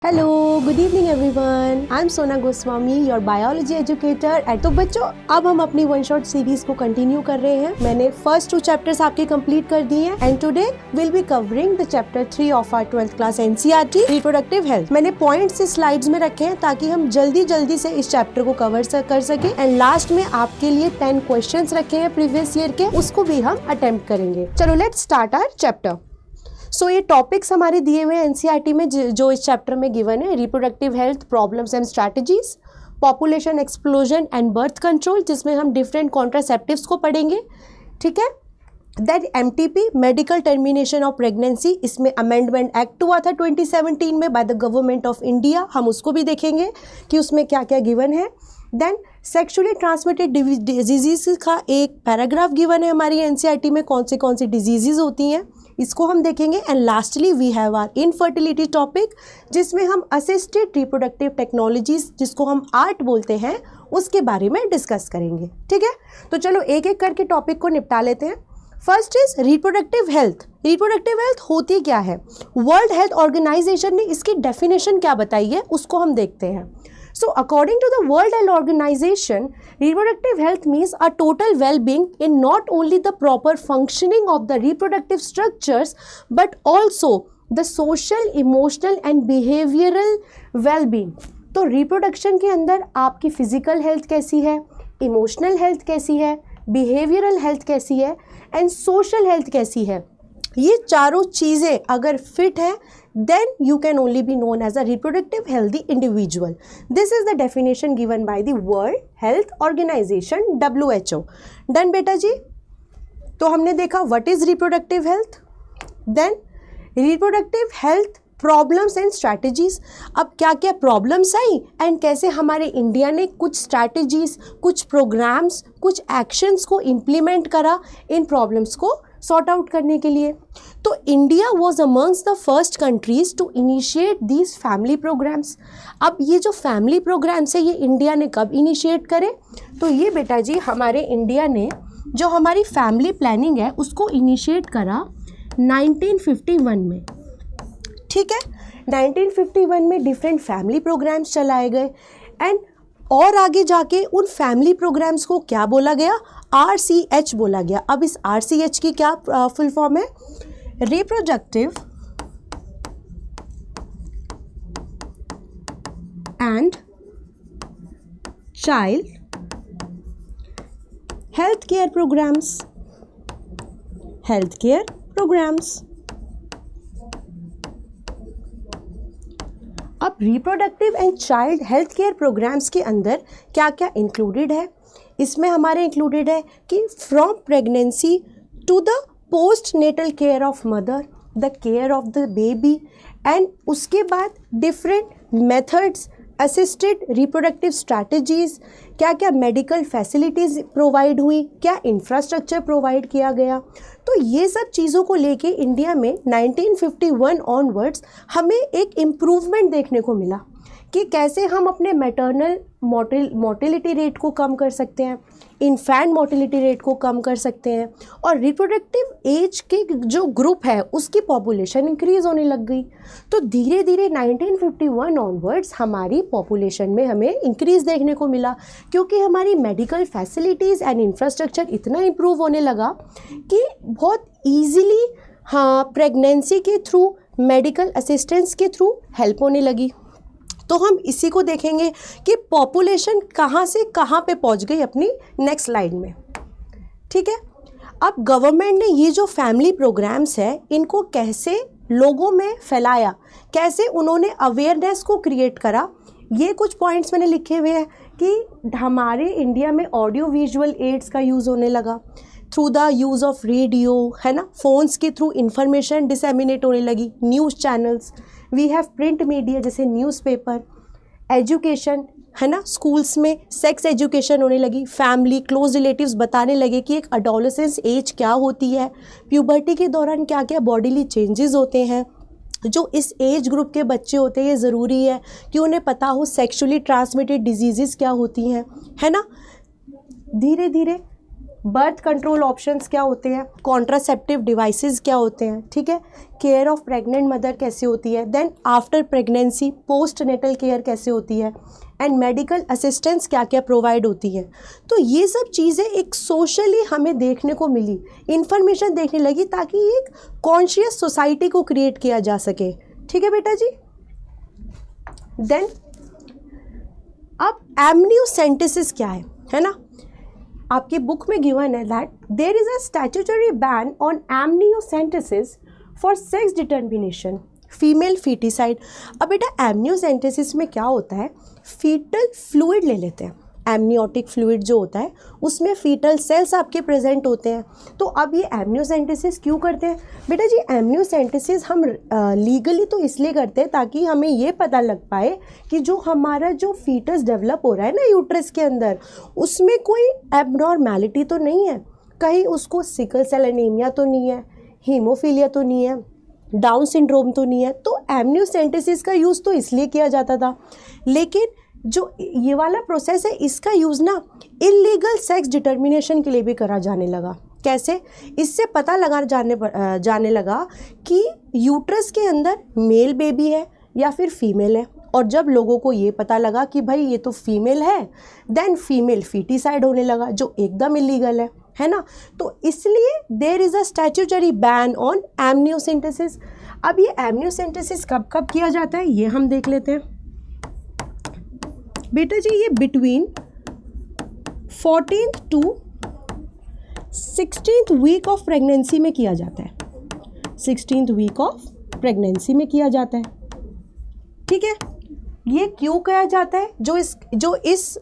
Hello, good evening everyone. I am सोना Goswami, your biology educator. तो बच्चों, अब हम अपनी वन शॉट सीरीज को कंटिन्यू कर रहे हैं। मैंने फर्स्ट 2 चैप्टर्स आपके कंप्लीट कर दिए हैं and today will be covering the chapter 3 of our 12th class NCERT reproductive health. मैंने पॉइंट्स स्लाइड्स में रखे हैं ताकि हम जल्दी से इस चैप्टर को कवर कर सके एंड लास्ट में आपके लिए 10 क्वेश्चंस रखे हैं प्रीवियस ईयर के, उसको भी हम अटेम्प्ट करेंगे। चलो लेट्स स्टार्ट आवर चैप्टर। सो ये टॉपिक्स हमारे दिए हुए हैं एनसीईआरटी में जो इस चैप्टर में गिवन है। Reproductive health problems and strategies, population explosion and birth control, जिसमें हम डिफरेंट कॉन्ट्रासेप्टिव्स को पढ़ेंगे, ठीक है। That MTP, medical termination of pregnancy, इसमें अमेंडमेंट एक्ट हुआ था 2017 में by the government of India, हम उसको भी देखेंगे कि उसमें क्या क्या गिवन है। देन सेक्सुअली ट्रांसमिटेड डिजीज़ का एक पैराग्राफ गिवन है हमारी एनसीईआरटी में, कौन सी डिजीज़ होती हैं, इसको हम देखेंगे। And lastly we have our infertility topic, जिसमें हम असिस्टेड रिप्रोडक्टिव टेक्नोलॉजीज, जिसको हम आर्ट बोलते हैं, उसके बारे में डिस्कस करेंगे, ठीक है। तो चलो एक एक करके टॉपिक को निपटा लेते हैं। First is reproductive health. Reproductive health होती क्या है? वर्ल्ड हेल्थ ऑर्गेनाइजेशन ने इसकी डेफिनेशन क्या बताई है, उसको हम देखते हैं। So according to the World Health Organization, reproductive health means a total well-being in not only the proper functioning of the reproductive structures but also the social, emotional and behavioral well-being. तो reproduction के अंदर आपकी physical health कैसी है, emotional health कैसी है, behavioral health कैसी है and social health कैसी है, ये चारों चीज़ें अगर फिट हैं then you can only be known as a reproductive healthy individual. This is the definition given by the World Health Organization, WHO. Done बेटा जी। तो हमने देखा what is reproductive health, then reproductive health problems and strategies. अब क्या क्या problems I and कैसे हमारे India ने कुछ स्ट्रैटेजीज, कुछ प्रोग्राम्स, कुछ एक्शंस को इम्प्लीमेंट करा इन प्रॉब्लम्स को सॉर्ट आउट करने के लिए। तो India was amongst the first countries to initiate these family programmes. अब ये जो फैमिली प्रोग्राम्स है, ये इंडिया ने कब इनिशिएट करे? तो ये बेटा जी हमारे इंडिया ने जो हमारी फैमिली प्लानिंग है उसको इनिशिएट करा 1951 में, ठीक है। 1951 में डिफरेंट फैमिली प्रोग्राम्स चलाए गए एंड और आगे जाके उन फैमिली प्रोग्राम्स को क्या बोला गया? RCH बोला गया। अब इस RCH की क्या फुल फॉर्म है? Reproductive and child health care programmes, health care programmes. अब reproductive and child health care programmes के अंदर क्या क्या इंक्लूडेड है? इसमें हमारे इंक्लूडेड है कि from pregnancy to the post natal care of mother, the care of the baby and उसके बाद different methods, assisted reproductive strategies, क्या क्या मेडिकल फैसिलिटीज़ प्रोवाइड हुई, क्या इंफ्रास्ट्रक्चर प्रोवाइड किया गया। तो ये सब चीज़ों को लेके इंडिया में 1951 ऑनवर्ड्स हमें एक इम्प्रूवमेंट देखने को मिला कि कैसे हम अपने मैटरनल मोर्टेलिटी रेट को कम कर सकते हैं, इन्फेंट मोर्टेलिटी रेट को कम कर सकते हैं और रिप्रोडक्टिव एज के जो ग्रुप है उसकी पॉपुलेशन इंक्रीज़ होने लग गई। तो धीरे धीरे 1951 ऑनवर्ड्स हमारी पॉपुलेशन में हमें इंक्रीज़ देखने को मिला, क्योंकि हमारी मेडिकल फैसिलिटीज़ एंड इंफ्रास्ट्रक्चर इतना इम्प्रूव होने लगा कि बहुत ईजीली प्रेगनेंसी के थ्रू, मेडिकल असिस्टेंस के थ्रू हेल्प होने लगी। तो हम इसी को देखेंगे कि पॉपुलेशन कहाँ से कहाँ पे पहुँच गई अपनी नेक्स्ट स्लाइड में, ठीक है। अब गवर्नमेंट ने ये जो फैमिली प्रोग्राम्स है इनको कैसे लोगों में फैलाया, कैसे उन्होंने अवेयरनेस को क्रिएट करा, ये कुछ पॉइंट्स मैंने लिखे हुए हैं कि हमारे इंडिया में ऑडियो विजुअल एड्स का यूज़ होने लगा through the use of radio, है ना, फ़ोन्स के थ्रू इंफॉर्मेशन डिसेमिनेट होने लगी, news channels, we have print media जैसे न्यूज़पेपर, एजुकेशन, है ना, स्कूल्स में सेक्स एजुकेशन होने लगी, फैमिली क्लोज रिलेटिव्स बताने लगे कि एक अडोलेसेंस एज क्या होती है, प्यूबर्टी के दौरान क्या क्या बॉडीली चेंजेस होते हैं, जो इस एज ग्रुप के बच्चे होते हैं ये ज़रूरी है कि उन्हें पता हो सेक्सुअली ट्रांसमिटेड डिजीज़ क्या होती हैं, है ना। धीरे धीरे बर्थ कंट्रोल ऑप्शंस क्या होते हैं, कॉन्ट्रासेप्टिव डिवाइसेस क्या होते हैं, ठीक है, केयर ऑफ प्रेग्नेंट मदर कैसे होती है, then after pregnancy post natal care कैसे होती है, एंड मेडिकल असिस्टेंस क्या क्या प्रोवाइड होती है। तो ये सब चीज़ें एक सोशली हमें देखने को मिली, इन्फॉर्मेशन देखने लगी, ताकि एक कॉन्शियस सोसाइटी को क्रिएट किया जा सके। ठीक है बेटा जी। देन अब एमनियोसेंटेसिस क्या है ना, आपकी बुक में गिवन है that there is a statutory ban on amniocentesis for sex determination female foeticide. अब बेटा एमनियोसेंटेसिस में क्या होता है, फीटल फ्लूइड ले लेते हैं, एमनियोटिक फ्लूइड जो होता है उसमें फीटल सेल्स आपके प्रेजेंट होते हैं। तो अब ये एमनियोसेंटेसिस क्यों करते हैं बेटा जी, एमनियोसेंटेसिस हम लीगली तो इसलिए करते हैं ताकि हमें ये पता लग पाए कि जो हमारा जो फीटस डेवलप हो रहा है ना यूट्रस के अंदर, उसमें कोई एबनॉर्मैलिटी तो नहीं है, कहीं उसको सिकल सेल एनीमिया तो नहीं है, हीमोफीलिया तो नहीं है, डाउन सिंड्रोम तो नहीं है। तो एमनियोसेंटेसिस का यूज़ तो इसलिए किया जाता था, लेकिन जो ये वाला प्रोसेस है इसका यूज़ ना इलीगल सेक्स डिटर्मिनेशन के लिए भी करा जाने लगा। कैसे, इससे पता जाने लगा कि यूट्रस के अंदर मेल बेबी है या फिर फीमेल है, और जब लोगों को ये पता लगा कि भाई ये तो फीमेल है, देन फीमेल फीटिसाइड होने लगा, जो एकदम इलीगल है ना। तो इसलिए there is a statutory ban on amniocentesis. अब ये एमनियोसेंटेसिस कब कब किया जाता है ये हम देख लेते हैं बेटा जी। ये between 14th to 16th week of pregnancy में किया जाता है, 16th वीक ऑफ प्रेगनेंसी में किया जाता है। ठीक है, ये क्यों किया जाता है, जो इस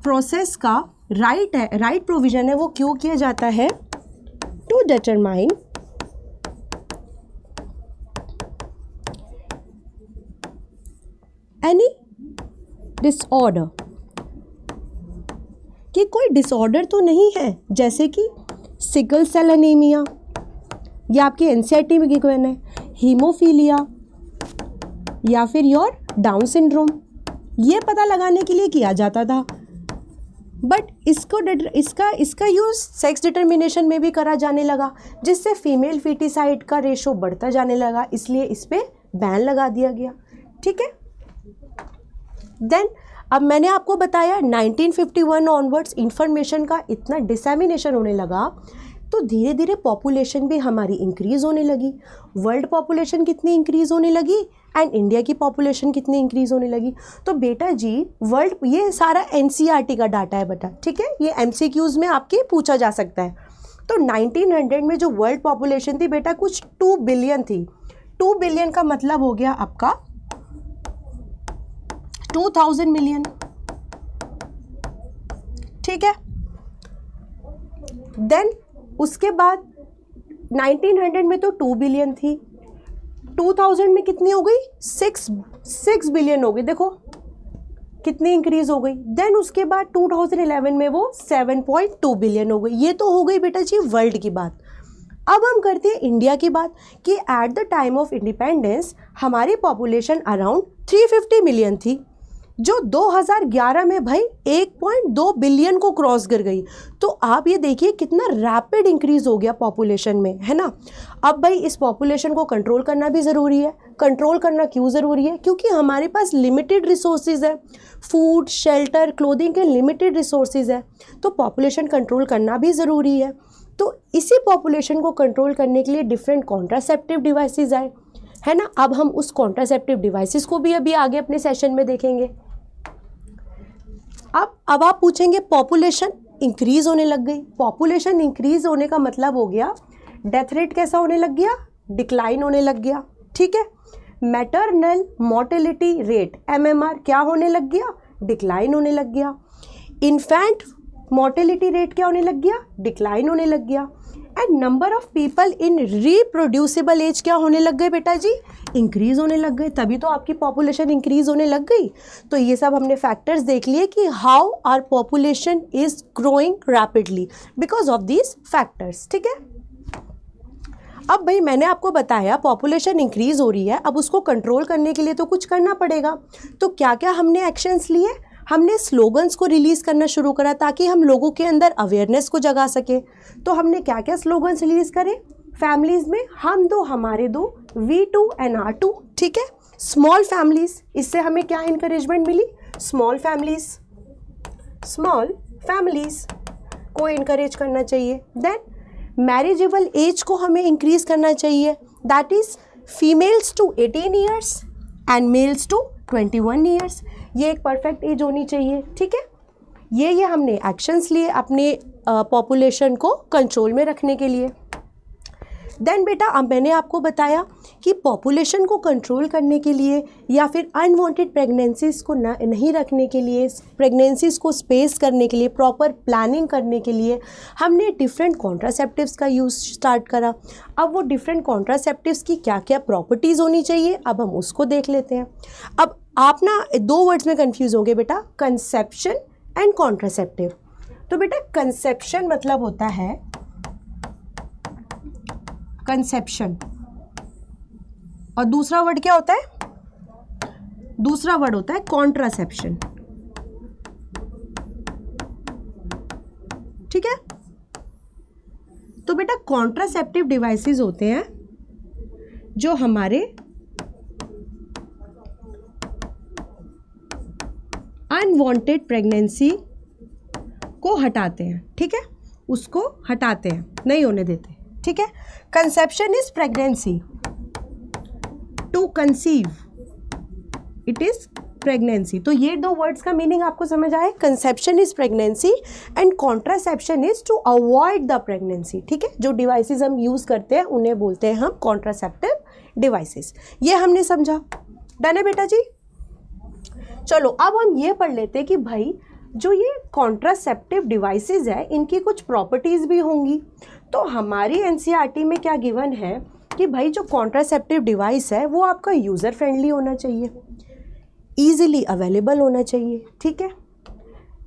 प्रोसेस का राइट प्रोविजन है वो क्यों किया जाता है, टू डिटरमाइन एनी डिसऑर्डर, कि कोई डिसऑर्डर तो नहीं है, जैसे कि सिकल सेल एनीमिया, या आपकी एनसीईआरटी में गिवन है हीमोफीलिया, या फिर योर डाउन सिंड्रोम, ये पता लगाने के लिए किया जाता था। बट इसका यूज़ सेक्स डिटर्मिनेशन में भी करा जाने लगा, जिससे फीमेल फीटिसाइड का रेशो बढ़ता जाने लगा, इसलिए इस पर बैन लगा दिया गया। ठीक है, देन अब मैंने आपको बताया 1951 ऑनवर्ड्स इंफॉर्मेशन का इतना डिसेमिनेशन होने लगा, तो धीरे धीरे पॉपुलेशन भी हमारी इंक्रीज़ होने लगी। वर्ल्ड पॉपुलेशन कितनी इंक्रीज़ होने लगी एंड इंडिया की पॉपुलेशन कितनी इंक्रीज़ होने लगी। तो बेटा जी वर्ल्ड, ये सारा एनसीईआरटी का डाटा है बेटा, ठीक है, ये एमसीक्यूज़ में आपके पूछा जा सकता है। तो 1900 में जो वर्ल्ड पॉपुलेशन थी बेटा कुछ 2 बिलियन थी। 2 बिलियन का मतलब हो गया आपका 2000 मिलियन। ठीक है, देन उसके बाद 1900 में तो 2 बिलियन थी, 2000 में कितनी हो गई, 6 बिलियन हो गई। देखो कितनी इंक्रीज हो गई। देन उसके बाद 2011 में वो 7.2 बिलियन हो गई। ये तो हो गई बेटा जी वर्ल्ड की बात। अब हम करते हैं इंडिया की बात कि at the time of independence हमारी पॉपुलेशन अराउंड 350 मिलियन थी, जो 2011 में भाई 1.2 बिलियन को क्रॉस कर गई। तो आप ये देखिए कितना रैपिड इंक्रीज हो गया पॉपुलेशन में, है ना। अब भाई इस पॉपुलेशन को कंट्रोल करना भी ज़रूरी है। कंट्रोल करना क्यों ज़रूरी है, क्योंकि हमारे पास लिमिटेड रिसोर्सेज है, फूड शेल्टर क्लोथिंग के लिमिटेड रिसोर्सेज है, तो पॉपुलेशन कंट्रोल करना भी ज़रूरी है। तो इसी पॉपुलेशन को कंट्रोल करने के लिए डिफरेंट कॉन्ट्रासेप्टिव डिवाइसेस आए, है ना। अब हम उस कॉन्ट्रासेप्टिव डिवाइसेस को भी अभी आगे अपने सेशन में देखेंगे। अब आप पूछेंगे पॉपुलेशन इंक्रीज होने लग गई। पॉपुलेशन इंक्रीज होने का मतलब हो गया डेथ रेट कैसा होने लग गया, डिक्लाइन होने लग गया। ठीक है, मैटरनल मोर्टेलिटी रेट MMR क्या होने लग गया, डिक्लाइन होने लग गया। इन्फेंट मोर्टेलिटी रेट क्या होने लग गया, डिक्लाइन होने लग गया। And number of people in reproducible age क्या होने लग गए बेटा जी, इंक्रीज होने लग गए। तभी तो आपकी पॉपुलेशन इंक्रीज होने लग गई। तो ये सब हमने फैक्टर्स देख लिए कि how our population is growing rapidly because of these factors. ठीक है, अब भाई मैंने आपको बताया पॉपुलेशन इंक्रीज हो रही है, अब उसको कंट्रोल करने के लिए तो कुछ करना पड़ेगा। तो क्या क्या हमने एक्शंस लिए, हमने स्लोगन्स को रिलीज़ करना शुरू करा ताकि हम लोगों के अंदर अवेयरनेस को जगा सके। तो हमने क्या क्या स्लोगन्स रिलीज़ करे फैमिलीज़ में, हम दो हमारे दो, we two and our two, ठीक है। स्मॉल फैमिलीज़, इससे हमें क्या इंकरेजमेंट मिली, स्मॉल फैमिलीज़ को इनकरेज करना चाहिए। देन मैरिजेबल एज को हमें इंक्रीज़ करना चाहिए, that is females to 18 years and males to 21 years. ये एक परफेक्ट एज होनी चाहिए, ठीक है। ये हमने एक्शंस लिए अपने पॉपुलेशन को कंट्रोल में रखने के लिए। देन बेटा अब मैंने आपको बताया कि पॉपुलेशन को कंट्रोल करने के लिए या फिर अनवांटेड प्रेगनेंसीज़ को नहीं रखने के लिए, प्रेगनेंसीज़ को स्पेस करने के लिए, प्रॉपर प्लानिंग करने के लिए हमने डिफरेंट कॉन्ट्रासेप्टिव्स का यूज़ स्टार्ट करा। अब वो डिफरेंट कॉन्ट्रासेप्टिव्स की क्या क्या प्रॉपर्टीज़ होनी चाहिए, अब हम उसको देख लेते हैं। अब आप ना 2 वर्ड्स में कन्फ्यूज़ होंगे बेटा, कंसेप्शन एंड कॉन्ट्रासेप्टिव। तो बेटा कंसेप्शन मतलब होता है कंसेप्शन, और दूसरा वर्ड क्या होता है, दूसरा वर्ड होता है कॉन्ट्रासेप्शन, ठीक है। तो बेटा कॉन्ट्रासेप्टिव डिवाइसेस होते हैं जो हमारे अनवांटेड प्रेगनेंसी को हटाते हैं, ठीक है, उसको हटाते हैं, नहीं होने देते, ठीक है। Conception is pregnancy, to conceive it is pregnancy. तो ये 2 वर्ड्स का मीनिंग आपको समझ आए, conception is pregnancy and contraception is to avoid the pregnancy, ठीक है। जो डिवाइसेस हम यूज़ करते हैं उन्हें बोलते हैं हम कॉन्ट्रासेप्टिव डिवाइसेस। ये हमने समझा, डन है बेटा जी। चलो अब हम ये पढ़ लेते हैं कि भाई जो ये कॉन्ट्रासेप्टिव डिवाइसेस है इनकी कुछ प्रॉपर्टीज़ भी होंगी। तो हमारी एनसीईआरटी में क्या गिवन है कि भाई जो कॉन्ट्रासेप्टिव डिवाइस है वो आपका यूज़र फ्रेंडली होना चाहिए, ईजिली अवेलेबल होना चाहिए, ठीक है,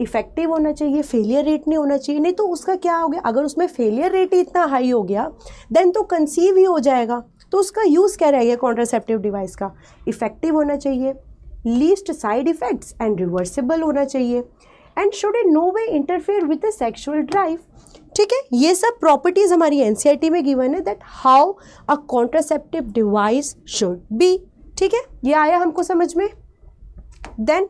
इफ़ेक्टिव होना चाहिए, फेलियर रेट नहीं होना चाहिए। नहीं तो उसका क्या हो गया, अगर उसमें फेलियर रेट ही इतना हाई हो गया देन तो कंसीव ही हो जाएगा, तो उसका यूज़ क्या रहेगा कॉन्ट्रासेप्टिव डिवाइस का। इफ़ेक्टिव होना चाहिए, least side effects and reversible होना चाहिए, and should in no way interfere with the sexual drive, ठीक है। ये सब प्रॉपर्टीज़ हमारी एनसीईआरटी में गिवन है that how a contraceptive device should be, ठीक है। ये आया हमको समझ में। देन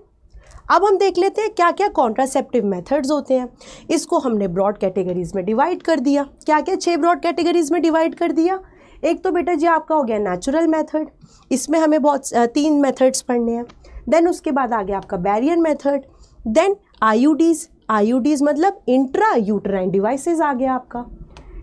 अब हम देख लेते हैं क्या क्या कॉन्ट्रासेप्टिव मेथड्स होते हैं। इसको हमने ब्रॉड कैटेगरीज में डिवाइड कर दिया। क्या क्या 6 ब्रॉड कैटेगरीज में डिवाइड कर दिया। एक तो बेटा जी आपका हो गया नेचुरल मेथड, इसमें हमें बहुत 3 मेथड्स पढ़ने हैं। देन उसके बाद आ गया आपका बैरियर मेथड, देन आईयूडीज़ मतलब इंट्रा यूटराइन डिवाइसेस आ गया आपका।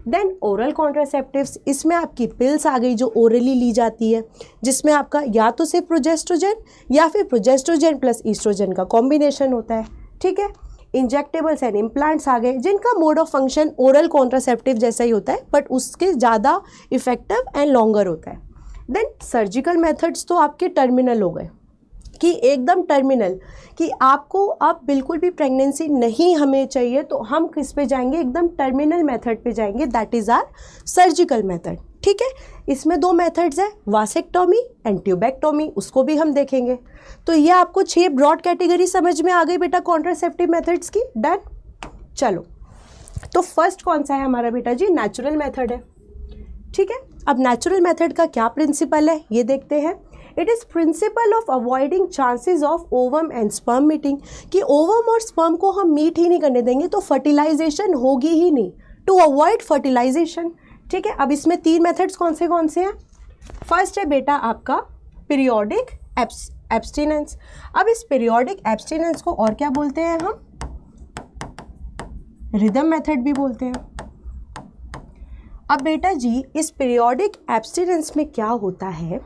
देन ओरल कॉन्ट्रासेप्टिव्स, इसमें आपकी पिल्स आ गई जो ओरली ली जाती है, जिसमें आपका या तो सिर्फ प्रोजेस्ट्रोजन या फिर प्रोजेस्ट्रोजन प्लस ईस्ट्रोजन का कॉम्बिनेशन होता है, ठीक है। इंजेक्टेबल्स एंड इम्प्लांट्स आ गए जिनका mode of function oral contraceptive जैसा ही होता है बट उसके ज़्यादा इफेक्टिव एंड लॉन्गर होता है। देन सर्जिकल मेथड्स तो आपके टर्मिनल हो गए कि एकदम टर्मिनल, कि आपको अब बिल्कुल भी प्रेगनेंसी नहीं हमें चाहिए तो हम किस पे जाएंगे, एकदम टर्मिनल मेथड पे जाएंगे, that is our surgical method, ठीक है। इसमें 2 मेथड्स है, वासेक्टोमी एंड ट्यूबेक्टोमी, उसको भी हम देखेंगे। तो ये आपको 6 ब्रॉड कैटेगरी समझ में आ गई बेटा कॉन्ट्रासेप्टिव मेथड्स की, डन। चलो तो फर्स्ट कौन सा है हमारा बेटा जी, नेचुरल मेथड है, ठीक है। अब नेचुरल मेथड का क्या प्रिंसिपल है ये देखते हैं। It is principle of avoiding chances of ovum and sperm meeting, कि ओवम और स्पर्म को हम मीट ही नहीं करने देंगे तो फर्टिलाइजेशन होगी ही नहीं, टू अवॉइड फर्टिलाइजेशन, ठीक है। अब इसमें 3 मेथड्स कौन से हैं। फर्स्ट है बेटा आपका पीरियोडिक एब्स्टिनेंस। अब इस पीरियोडिक एब्स्टिनेंस को और क्या बोलते हैं हम, रिदम मेथड भी बोलते हैं। अब बेटा जी इस पीरियोडिक एब्स्टिनेंस में क्या होता है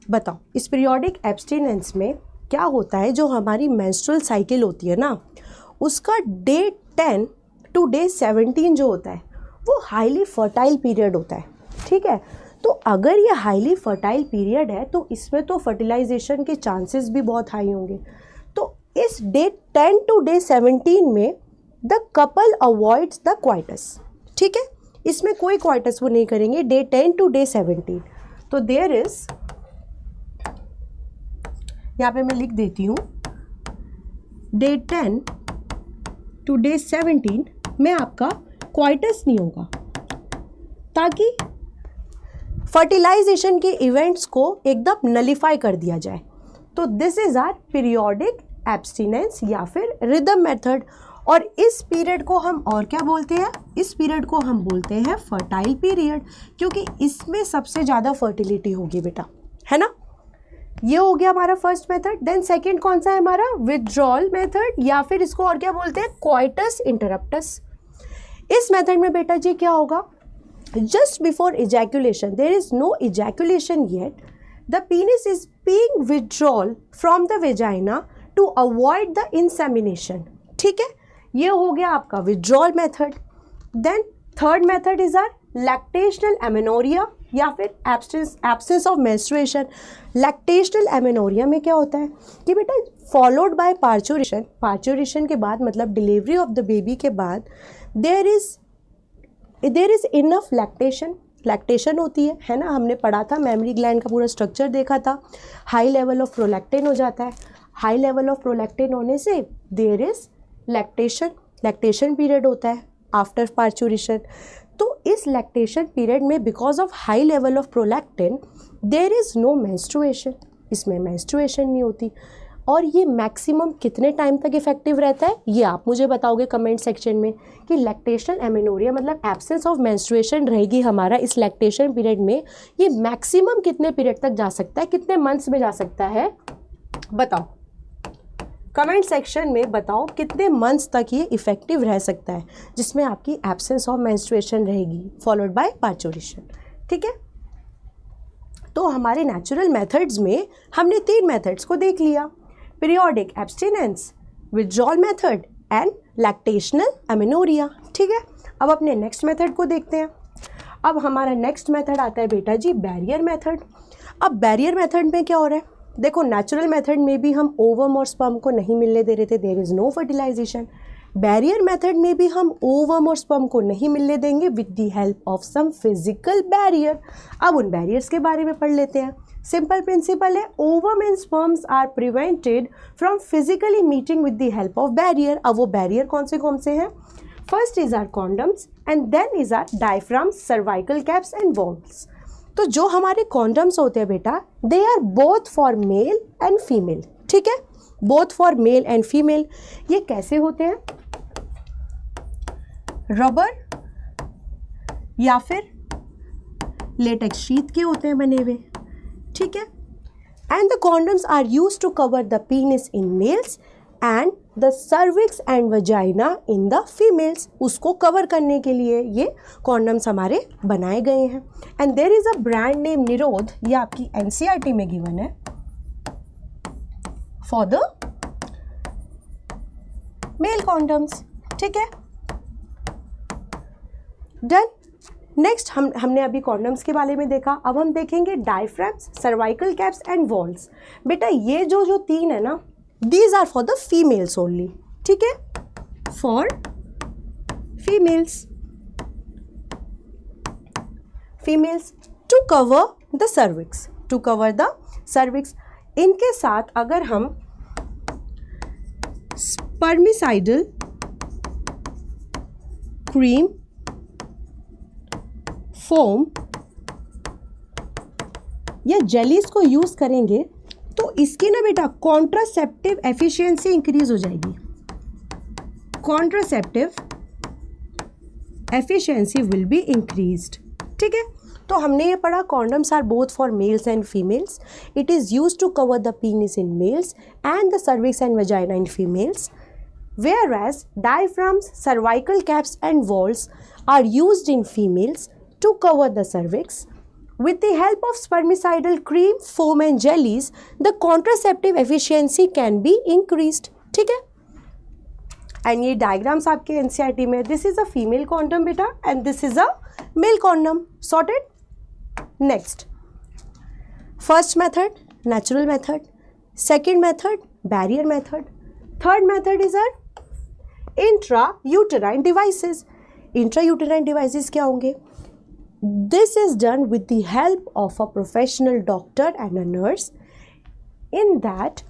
बताओ, इस पीरियोडिक एब्स्टिनेंस में क्या होता है, जो हमारी मेंस्ट्रुअल साइकिल होती है ना उसका डे 10 टू डे 17 जो होता है वो हाईली फर्टाइल पीरियड होता है, ठीक है। तो अगर ये हाईली फर्टाइल पीरियड है तो इसमें तो फर्टिलाइजेशन के चांसेस भी बहुत हाई होंगे। तो इस डे 10 टू डे 17 में the couple avoids the coitus, ठीक है, इसमें कोई क्वाइटस वो नहीं करेंगे डे 10 टू डे 17। तो देयर इज, यहाँ पे मैं लिख देती हूँ, डे 10 टू डे 17 में आपका क्वाइटस नहीं होगा, ताकि फर्टिलाइजेशन के इवेंट्स को एकदम नलिफाई कर दिया जाए। तो this is our periodic abstinence या फिर रिदम मेथड। और इस पीरियड को हम और क्या बोलते हैं? इस पीरियड को हम बोलते हैं फर्टाइल पीरियड, क्योंकि इसमें सबसे ज़्यादा फर्टिलिटी होगी बेटा, है ना। ये हो गया हमारा फर्स्ट मेथड। देन सेकंड कौन सा है हमारा? विथड्रॉल मेथड, या फिर इसको और क्या बोलते हैं? Coitus interrupts. इस मेथड में बेटा जी क्या होगा? Just before ejaculation, there is no ejaculation yet, the penis is being withdrawal from the vagina to avoid the insemination. ठीक है, ये हो गया आपका withdrawal method. Then third method is our lactational amenorrhoea या फिर absence of menstruation. Lactational amenorrhoea में क्या होता है कि बेटा फॉलोड बाय पार्चुरेशन, पार्चुरेशन के बाद मतलब डिलीवरी ऑफ द बेबी के बाद there is enough lactation, lactation होती है ना। हमने पढ़ा था, मेमरी ग्लैंड का पूरा स्ट्रक्चर देखा था। हाई लेवल ऑफ प्रोलैक्टिन हो जाता है, हाई लेवल ऑफ प्रोलैक्टिन होने से there is lactation, lactation period होता है आफ्टर पार्चुरेशन। तो इस लैक्टेशन पीरियड में because of high level of prolactin there is no menstruation, इसमें मेंस्ट्रुएशन नहीं होती। और ये मैक्सिमम कितने टाइम तक इफेक्टिव रहता है, ये आप मुझे बताओगे कमेंट सेक्शन में कि लैक्टेशनल एमेनोरिया मतलब एब्सेंस ऑफ मेंस्ट्रुएशन रहेगी हमारा इस लैक्टेशन पीरियड में, ये मैक्सिमम कितने पीरियड तक जा सकता है, कितने मंथ्स में जा सकता है? बताओ कमेंट सेक्शन में, बताओ कितने मंथ्स तक ये इफेक्टिव रह सकता है जिसमें आपकी एब्सेंस ऑफ मेंस्ट्रुएशन रहेगी फॉलोड बाय पार्चुरेशन। ठीक है, तो हमारे नेचुरल मेथड्स में हमने 3 मेथड्स को देख लिया, periodic abstinence, withdrawal method and lactational amenorrhoea. ठीक है, अब अपने नेक्स्ट मेथड को देखते हैं। अब हमारा नेक्स्ट मेथड आता है बेटा जी बैरियर मेथड। अब बैरियर मेथड में क्या हो रहा है? देखो नेचुरल मेथड में भी हम ओवम और स्पर्म को नहीं मिलने दे रहे थे, there is no fertilisation. Barrier method में भी हम ओवम और स्पर्म को नहीं मिलने देंगे with the help of some physical barrier. अब उन बैरियर्स के बारे में पढ़ लेते हैं। सिंपल प्रिंसिपल है, ovum and sperms are prevented from physically meeting with the help of barrier. अब वो बैरियर कौन से हैं? First is our condoms and then is our diaphragms, cervical caps and vaults. तो जो हमारे कॉन्डम्स होते हैं बेटा, they are both for male and female. ठीक है, both for male and female. ये कैसे होते हैं? रबर या फिर लेटेक्स शीट के होते हैं बने हुए। ठीक है, and the condoms are used to cover the penis in males and the cervix and vagina in the females. उसको कवर करने के लिए ये कॉन्डम्स हमारे बनाए गए हैं। And there is a brand name Nirodh, ये आपकी एनसीईआरटी में गिवन है, फॉर द मेल कॉन्डम्स। ठीक है, डन। नेक्स्ट हमने अभी कॉन्डम्स के बारे में देखा, अब हम देखेंगे diaphragms, cervical caps and valves. बेटा ये जो 3 है ना, these are for the females only. ठीक है, for females to cover the cervix, इनके साथ अगर हम स्पर्मिसाइडल क्रीम, फोम या जेलीज को यूज करेंगे तो इसकी ना बेटा कॉन्ट्रासेप्टिव एफिशिएंसी इंक्रीज हो जाएगी। Contraceptive efficiency will be increased. ठीक है, तो हमने ये पढ़ा condoms are both for males and females. It is used to cover the penis in males and the cervix and vagina in females, whereas diaphragms, cervical caps and walls are used in females to cover the cervix. With the help of spermicidal cream, foam and jellies, the contraceptive efficiency can be increased. ठीक है, and ये diagrams आपके NCERT में, this is a female condom बेटा and this is a male condom. Sorted. Next, first method natural method, second method barrier method, third method is our intra uterine devices. Intra uterine devices क्या होंगे? This is done with the help of a professional doctor and a nurse. In that,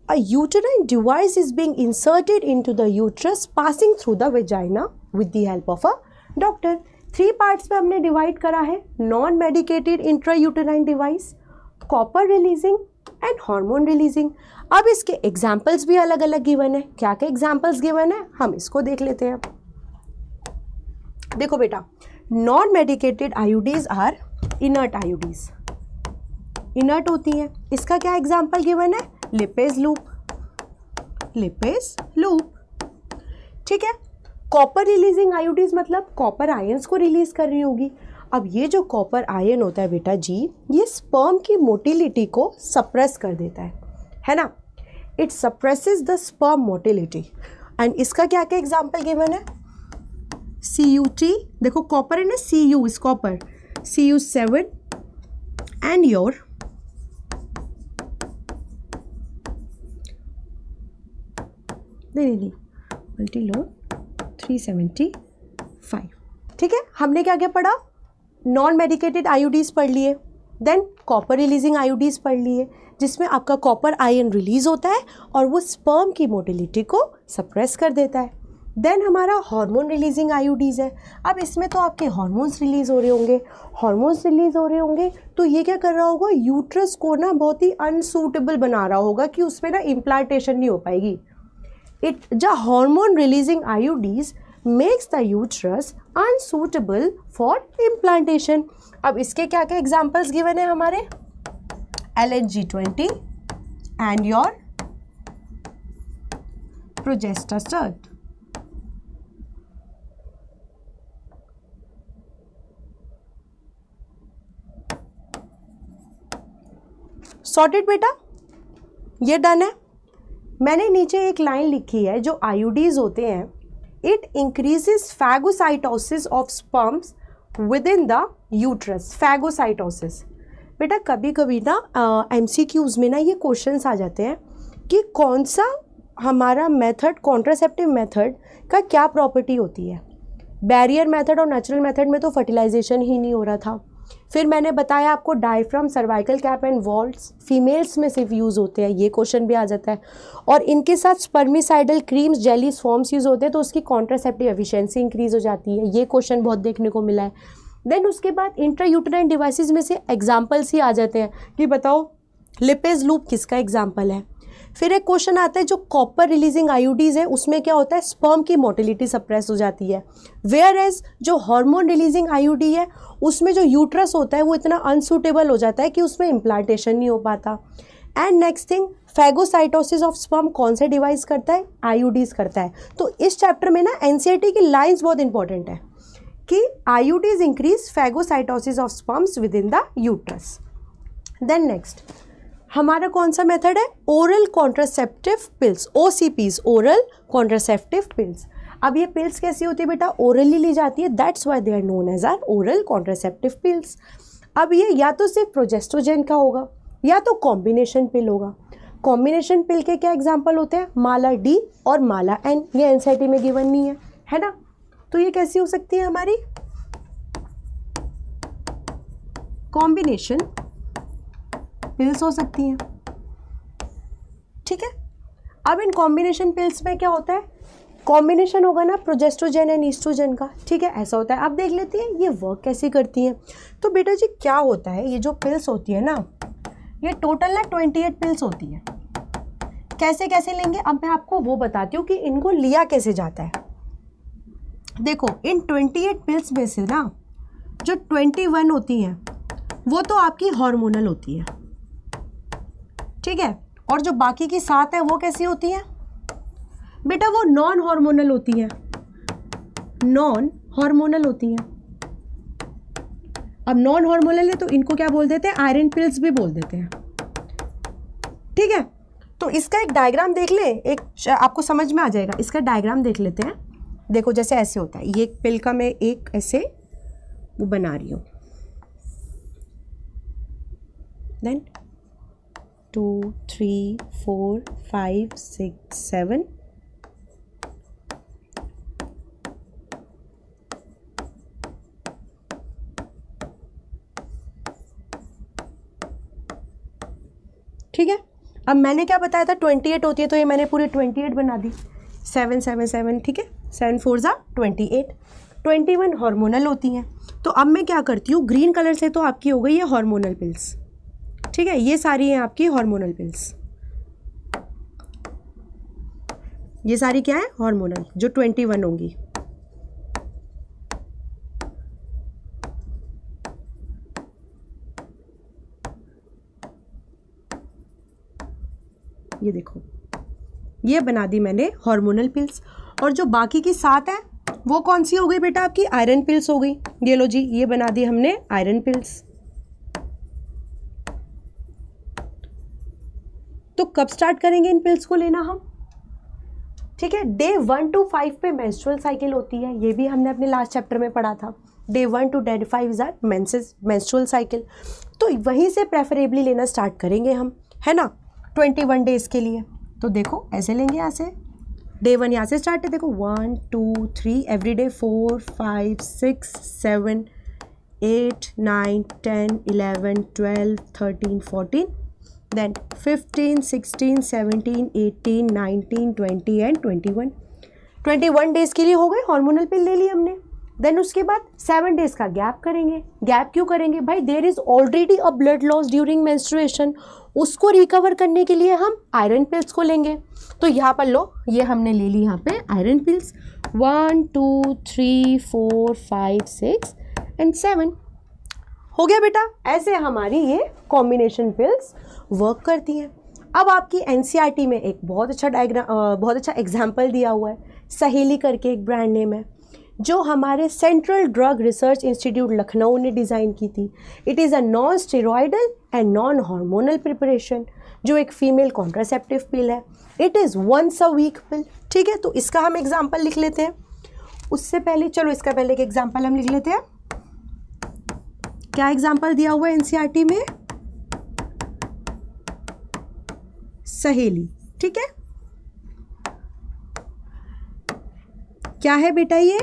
A uterine device is being inserted into the uterus passing through the vagina with the help of a doctor. 3 parts में हमने divide करा है, non medicated intrauterine device, copper releasing and hormone releasing. अब इसके examples भी अलग अलग given है। क्या क्या एग्जाम्पल्स गिवन है हम इसको देख लेते हैं। देखो बेटा, non medicated IUDs are inert IUDs, inert होती हैं। इसका क्या एग्जाम्पल गिवन है? लिपेज लूप, लिपेज लूप, ठीक है। कॉपर रिलीजिंग आयोडीज मतलब कॉपर आयंस को रिलीज कर रही होगी। अब ये जो कॉपर आयन होता है बेटा जी, ये स्पर्म की मोटिलिटी को सप्रेस कर देता है ना। It suppresses the sperm motility. And इसका क्या क्या एग्जाम्पल गिवन है? CUT, देखो कॉपर है ना, Cu is copper, Cu7 and your नहीं मल्टीलोन 375, ठीक है। हमने क्या क्या पढ़ा? नॉन मेडिकेटेड आयोडीज पढ़ लिए, देन कॉपर रिलीजिंग आयोडीज पढ़ लिए, जिसमें आपका कॉपर आयन रिलीज होता है और वो स्पर्म की मोटिलिटी को सप्रेस कर देता है। देन हमारा हार्मोन रिलीजिंग आयोडीज है। अब इसमें तो आपके हार्मोन्स रिलीज हो रहे होंगे, हार्मोन्स रिलीज हो रहे होंगे तो ये क्या कर रहा होगा? यूट्रस को ना बहुत ही अनसूटेबल बना रहा होगा कि उसमें ना इम्प्लांटेशन नहीं हो पाएगी। The hormone releasing IUDs makes the uterus unsuitable for implantation. अब इसके क्या क्या एग्जाम्पल्स गिवन है हमारे? LHG20 and your progesterone. Sorted बेटा, ये डन है। मैंने नीचे एक लाइन लिखी है, जो आयोडीज होते हैं, it increases phagocytosis of sperms within the uterus. Phagocytosis बेटा कभी कभी ना MCQs में ना ये क्वेश्चंस आ जाते हैं कि कौन सा हमारा मेथड, कॉन्ट्रासेप्टिव मेथड का क्या प्रॉपर्टी होती है। बैरियर मेथड और नेचुरल मेथड में तो फर्टिलाइजेशन ही नहीं हो रहा था। फिर मैंने बताया आपको diaphragm, cervical cap and valves females में सिर्फ यूज़ होते हैं, ये क्वेश्चन भी आ जाता है। और इनके साथ spermicidal creams, jellies, forms use होते हैं तो उसकी कॉन्ट्रासेप्टिव एफिशिएंसी इंक्रीज हो जाती है। ये क्वेश्चन बहुत देखने को मिला है। देन उसके बाद इंट्रायूटेराइन डिवाइसेस में से एग्जाम्पल्स ही आ जाते हैं कि बताओ लिपेज लूप किसका एग्जाम्पल है। फिर एक क्वेश्चन आता है जो कॉपर रिलीजिंग आयोडीज है, उसमें क्या होता है? स्पर्म की मोटिलिटी सप्रेस हो जाती है। वेयर एज जो हार्मोन रिलीजिंग आयोडी है, उसमें जो यूट्रस होता है वो इतना अनसूटेबल हो जाता है कि उसमें इम्प्लांटेशन नहीं हो पाता। And next thing, phagocytosis of sperm कौन सा डिवाइस करता है? आयोडीज करता है। तो इस चैप्टर में ना NCERT की लाइन्स बहुत इंपॉर्टेंट है कि IUDs increase phagocytosis of sperms within the uterus. Then next हमारा कौन सा मेथड है? Oral contraceptive pills, OCPs, oral contraceptive pills. अब ये पिल्स कैसी होती है बेटा? ओरली ली जाती है, that's why they are known as our oral contraceptive pills. अब ये या तो सिर्फ प्रोजेस्ट्रोजेन का होगा या तो कॉम्बिनेशन पिल होगा। कॉम्बिनेशन पिल के क्या एग्जाम्पल होते हैं? माला D और माला N। ये NCERT में गिवन नहीं है ना। तो ये कैसी हो सकती है हमारी? कॉम्बिनेशन पिल्स हो सकती हैं, ठीक है। अब इन कॉम्बिनेशन पिल्स में क्या होता है? कॉम्बिनेशन होगा ना प्रोजेस्ट्रोजेन एंड ईस्ट्रोजेन का, ठीक है, ऐसा होता है। अब देख लेते हैं ये वर्क कैसे करती हैं। तो बेटा जी क्या होता है, ये जो पिल्स होती है ना, ये टोटल ना 28 पिल्स होती है। कैसे कैसे लेंगे अब मैं आपको वो बताती हूँ कि इनको लिया कैसे जाता है। देखो इन 28 पिल्स में से ना जो 21 होती हैं वो तो आपकी हार्मोनल होती है, ठीक है, और जो बाकी की 7 है वो कैसी होती हैं बेटा? वो नॉन हार्मोनल होती हैं, नॉन हार्मोनल होती हैं। अब नॉन हार्मोनल है तो इनको क्या बोल देते हैं? आयरन पिल्स भी बोल देते हैं, ठीक है। तो इसका एक डायग्राम देख ले, एक आपको समझ में आ जाएगा। इसका डायग्राम देख लेते हैं। देखो जैसे ऐसे होता है, ये पिल का मैं एक ऐसे वो बना रही हूँ, देन 2 3 4 5 6 7 ठीक है। अब मैंने क्या बताया था 28 होती है, तो ये मैंने पूरी 28 बना दी, 7 7 7, ठीक है, 7 4 ज़ा 28, 21 हार्मोनल होती हैं। तो अब मैं क्या करती हूँ, ग्रीन कलर से तो आपकी हो गई है हार्मोनल पिल्स, ठीक है, ये सारी हैं आपकी हार्मोनल पिल्स, ये सारी क्या है हार्मोनल, जो 21 होंगी। ये देखो, ये बना दी मैंने हार्मोनल पिल्स। और जो बाकी की 7 है वो कौन सी हो गई बेटा, आपकी आयरन पिल्स हो गई। ये लो जी, ये बना दी हमने आयरन पिल्स। तो कब स्टार्ट करेंगे इन पिल्स को लेना हम, ठीक है, डे 1 to 5 पे मेंस्ट्रुअल साइकिल होती है, ये भी हमने अपने लास्ट चैप्टर में पढ़ा था। Day 1 to day 5 is our menstrual cycle. तो वहीं से प्रेफरेबली लेना स्टार्ट करेंगे हम, है ना, 21 डेज के लिए। तो देखो ऐसे लेंगे, यहाँ से डे 1 यहाँ से स्टार्ट है, देखो 1 2 3 every day 4 5 6 7 8 9 10 11 12 13 14, then 15 16 17 18 19 20 and 21 days के लिए हो गए, हार्मोनल पिल ले ली हमने। देन उसके बाद 7 डेज का गैप करेंगे। गैप क्यों करेंगे भाई, there is already a blood loss during menstruation, उसको रिकवर करने के लिए हम आयरन पिल्स को लेंगे। तो यहाँ पर लो, ये हमने ले ली यहाँ पे आयरन पिल्स 1 2 3 4 5 6 एंड 7, हो गया बेटा। ऐसे हमारी ये कॉम्बिनेशन पिल्स वर्क करती हैं। अब आपकी एनसीईआरटी में एक बहुत अच्छा एग्जाम्पल दिया हुआ है, सहेली करके एक ब्रांड नेम है, जो हमारे central drug research institute Lucknow ने डिज़ाइन की थी। It is a non steroidal and non hormonal preparation, जो एक फीमेल कॉन्ट्रासेप्टिव पिल है। It is once a week pill, ठीक है। तो इसका हम एग्जाम्पल लिख लेते हैं। उससे पहले चलो इसका पहले एक एग्जाम्पल हम लिख लेते हैं। क्या एग्जाम्पल दिया हुआ है एनसीईआरटी में, सहेली, ठीक है। क्या है बेटा, ये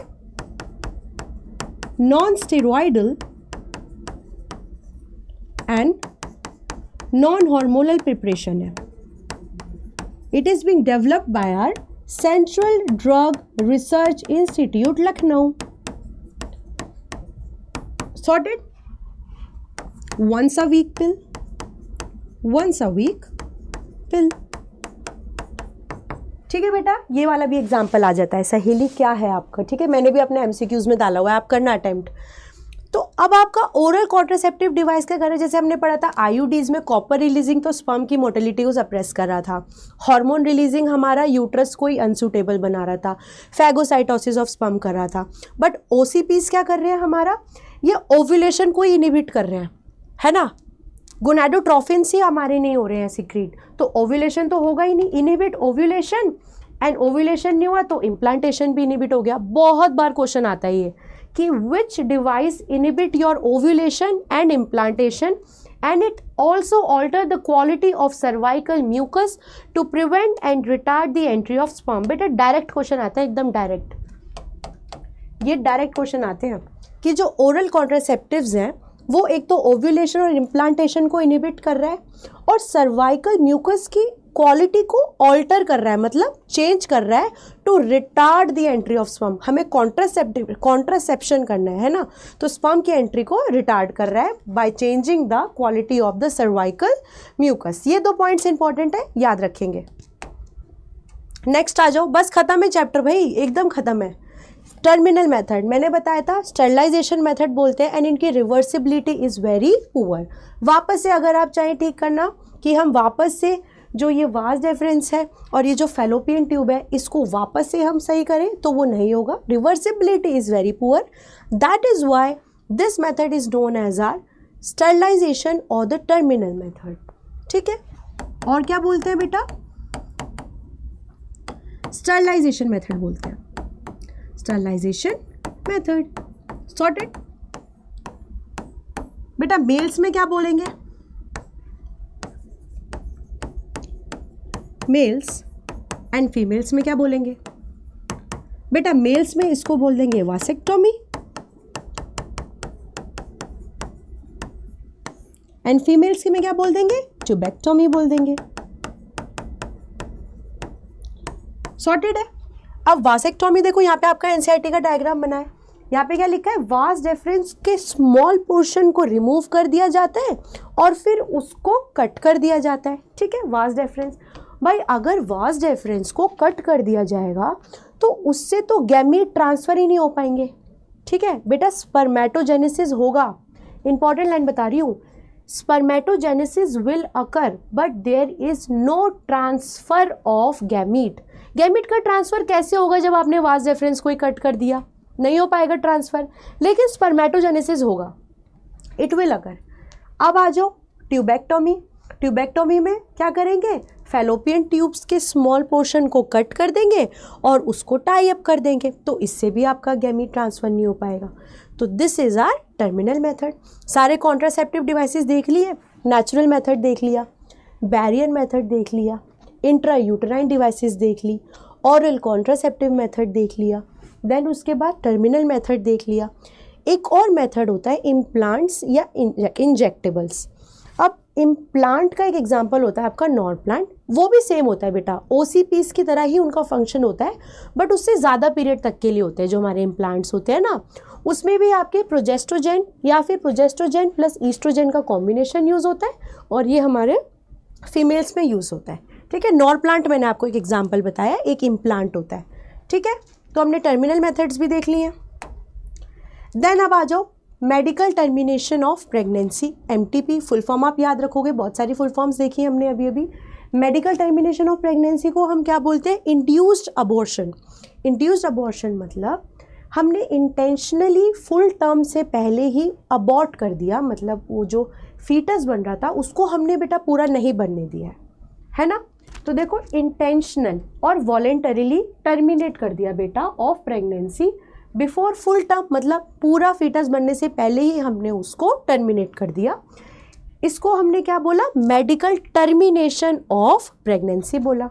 non steroidal and non hormonal preparation है। It is being developed by our central drug research institute Lucknow. Sorted, once a week pill, once a week pill, ठीक है बेटा। ये वाला भी एग्जाम्पल आ जाता है, सहेली क्या है आपका, ठीक है। मैंने भी अपने एमसीक्यूज में डाला हुआ है, आप करना अटेम्प्ट। तो अब आपका ओरल कॉन्ट्रासेप्टिव डिवाइस क्या कर रहा है, जैसे हमने पढ़ा था आईयूडीज में कॉपर रिलीजिंग तो स्पर्म की मोटिलिटी को सप्रेस कर रहा था, हार्मोन रिलीजिंग हमारा यूट्रस को ही अनसूटेबल बना रहा था, फैगोसाइटोसिस ऑफ स्पर्म कर रहा था। बट ओसीपीज क्या कर रहे हैं हमारा, ये ओव्यूलेशन को ही इनहिबिट कर रहे हैं, है ना। गोनाडोट्रोफिन ही हमारे नहीं हो रहे हैं सीक्रेट, तो ओव्यूलेशन तो होगा ही नहीं, इनहिबिट ओव्यूलेशन, एंड ओव्यूलेशन नहीं हुआ तो इम्प्लांटेशन भी इनहिबिट हो गया। बहुत बार क्वेश्चन आता है ये कि which device inhibit your ovulation and implantation and it also alter the quality of cervical mucus to prevent and retard the entry of sperm. बेटा डायरेक्ट क्वेश्चन आता है, एकदम डायरेक्ट, ये डायरेक्ट क्वेश्चन आते हैं कि जो ओरल कॉन्ट्रासेप्टिव्स हैं वो एक तो ओव्यूलेशन और इम्प्लांटेशन को इनहिबिट कर रहा है और सर्वाइकल म्यूकस की क्वालिटी को ऑल्टर कर रहा है, मतलब चेंज कर रहा है to retard the entry of sperm. हमें कॉन्ट्रासेप्शन करना है ना, तो स्पर्म की एंट्री को रिटार्ड कर रहा है by changing the quality of the cervical mucus. ये 2 पॉइंट्स इंपॉर्टेंट है, याद रखेंगे। नेक्स्ट आ जाओ, बस खत्म है चैप्टर भाई, एकदम खत्म है। टर्मिनल मेथड मैंने बताया था, स्टरलाइजेशन मेथड बोलते हैं एंड इनकी रिवर्सिबिलिटी इज़ वेरी पुअर। वापस से अगर आप चाहें ठीक करना कि हम वापस से जो ये वाज डिफरेंस है और ये जो फेलोपियन ट्यूब है इसको वापस से हम सही करें तो वो नहीं होगा, reversibility is very poor. That is why this method is known as our sterilisation और द टर्मिनल मेथड, ठीक है। और क्या बोलते हैं बेटा, स्टरलाइजेशन मेथड बोलते हैं, स्टरलाइजेशन मेथड। सॉर्टेड। बेटा मेल्स में क्या बोलेंगे, मेल्स एंड फीमेल्स में क्या बोलेंगे। बेटा मेल्स में इसको बोल देंगे वासेक्टोमी एंड फीमेल्स के में क्या बोल देंगे, ट्यूबेक्टोमी बोल देंगे। सॉर्टेड है। अब वासेक्टोमी देखो, यहाँ पे आपका एनसीईआरटी का डायग्राम बना है, यहाँ पे क्या लिखा है, वास डेफरेंस के स्मॉल पोर्शन को रिमूव कर दिया जाता है और फिर उसको कट कर दिया जाता है। ठीक है, वास डेफरेंस। भाई अगर वास डेफरेंस को कट कर दिया जाएगा तो उससे तो गैमीट ट्रांसफर ही नहीं हो पाएंगे। ठीक है बेटा, स्पर्मेटोजेनेसिस होगा, इंपॉर्टेंट लाइन बता रही हूँ, spermatogenesis will occur but there is no transfer of gamete. Gamete का ट्रांसफर कैसे होगा जब आपने वास डेफरेंस को ही कट कर दिया, नहीं हो पाएगा ट्रांसफर, लेकिन स्पर्मेटोजेनेसिस होगा, इट विल अकर। अब आ जाओ ट्यूबेक्टोमी। ट्यूबेक्टोमी में क्या करेंगे, फैलोपियन ट्यूब्स के स्मॉल पोर्शन को कट कर देंगे और उसको टाई अप कर देंगे, तो इससे भी आपका गैमीट ट्रांसफर नहीं हो पाएगा। तो this is our terminal method. सारे कॉन्ट्रासेप्टिव डिवाइसेस देख लिए, नेचुरल मेथड देख लिया, बैरियर मेथड देख लिया, इंट्रा यूटेराइन डिवाइसेस देख ली, ऑरल कॉन्ट्रासेप्टिव मेथड देख लिया, देन उसके बाद टर्मिनल मेथड देख लिया। एक और मेथड होता है इम्प्लांट्स या इंजेक्टेबल्स। अब इम्प्लांट का एक एग्जांपल होता है आपका नॉर प्लांट, वो भी सेम होता है बेटा, ओसीपीस की तरह ही उनका फंक्शन होता है, बट उससे ज़्यादा पीरियड तक के लिए होते हैं जो हमारे इम्प्लांट्स होते हैं ना। उसमें भी आपके प्रोजेस्ट्रोजेन या फिर प्रोजेस्ट्रोजेन प्लस ईस्ट्रोजेन का कॉम्बिनेशन यूज़ होता है और ये हमारे फीमेल्स में यूज़ होता है। ठीक है, नॉर प्लांट मैंने आपको एक एग्जाम्पल बताया, एक इम्प्लांट होता है। ठीक है, तो हमने टर्मिनल मेथड्स भी देख लिए हैं। देन अब आ जाओ medical termination of pregnancy, MTP full form आप याद रखोगे, बहुत सारी फुल फॉर्म्स देखी हमने अभी। मेडिकल टर्मिनेशन ऑफ प्रेगनेंसी को हम क्या बोलते हैं, इंड्यूस्ड अबॉर्शन। इंड्यूस्ड अबॉर्शन मतलब हमने इंटेंशनली फुल टर्म से पहले ही अबॉर्ट कर दिया, मतलब वो जो फीटस बन रहा था उसको हमने बेटा पूरा नहीं बनने दिया है ना। तो देखो, इंटेंशनल और वॉलेंटरीली टर्मिनेट कर दिया बेटा of pregnancy before full term, मतलब पूरा फीटस बनने से पहले ही हमने उसको टर्मिनेट कर दिया। इसको हमने क्या बोला, मेडिकल टर्मिनेशन ऑफ प्रेगनेंसी बोला।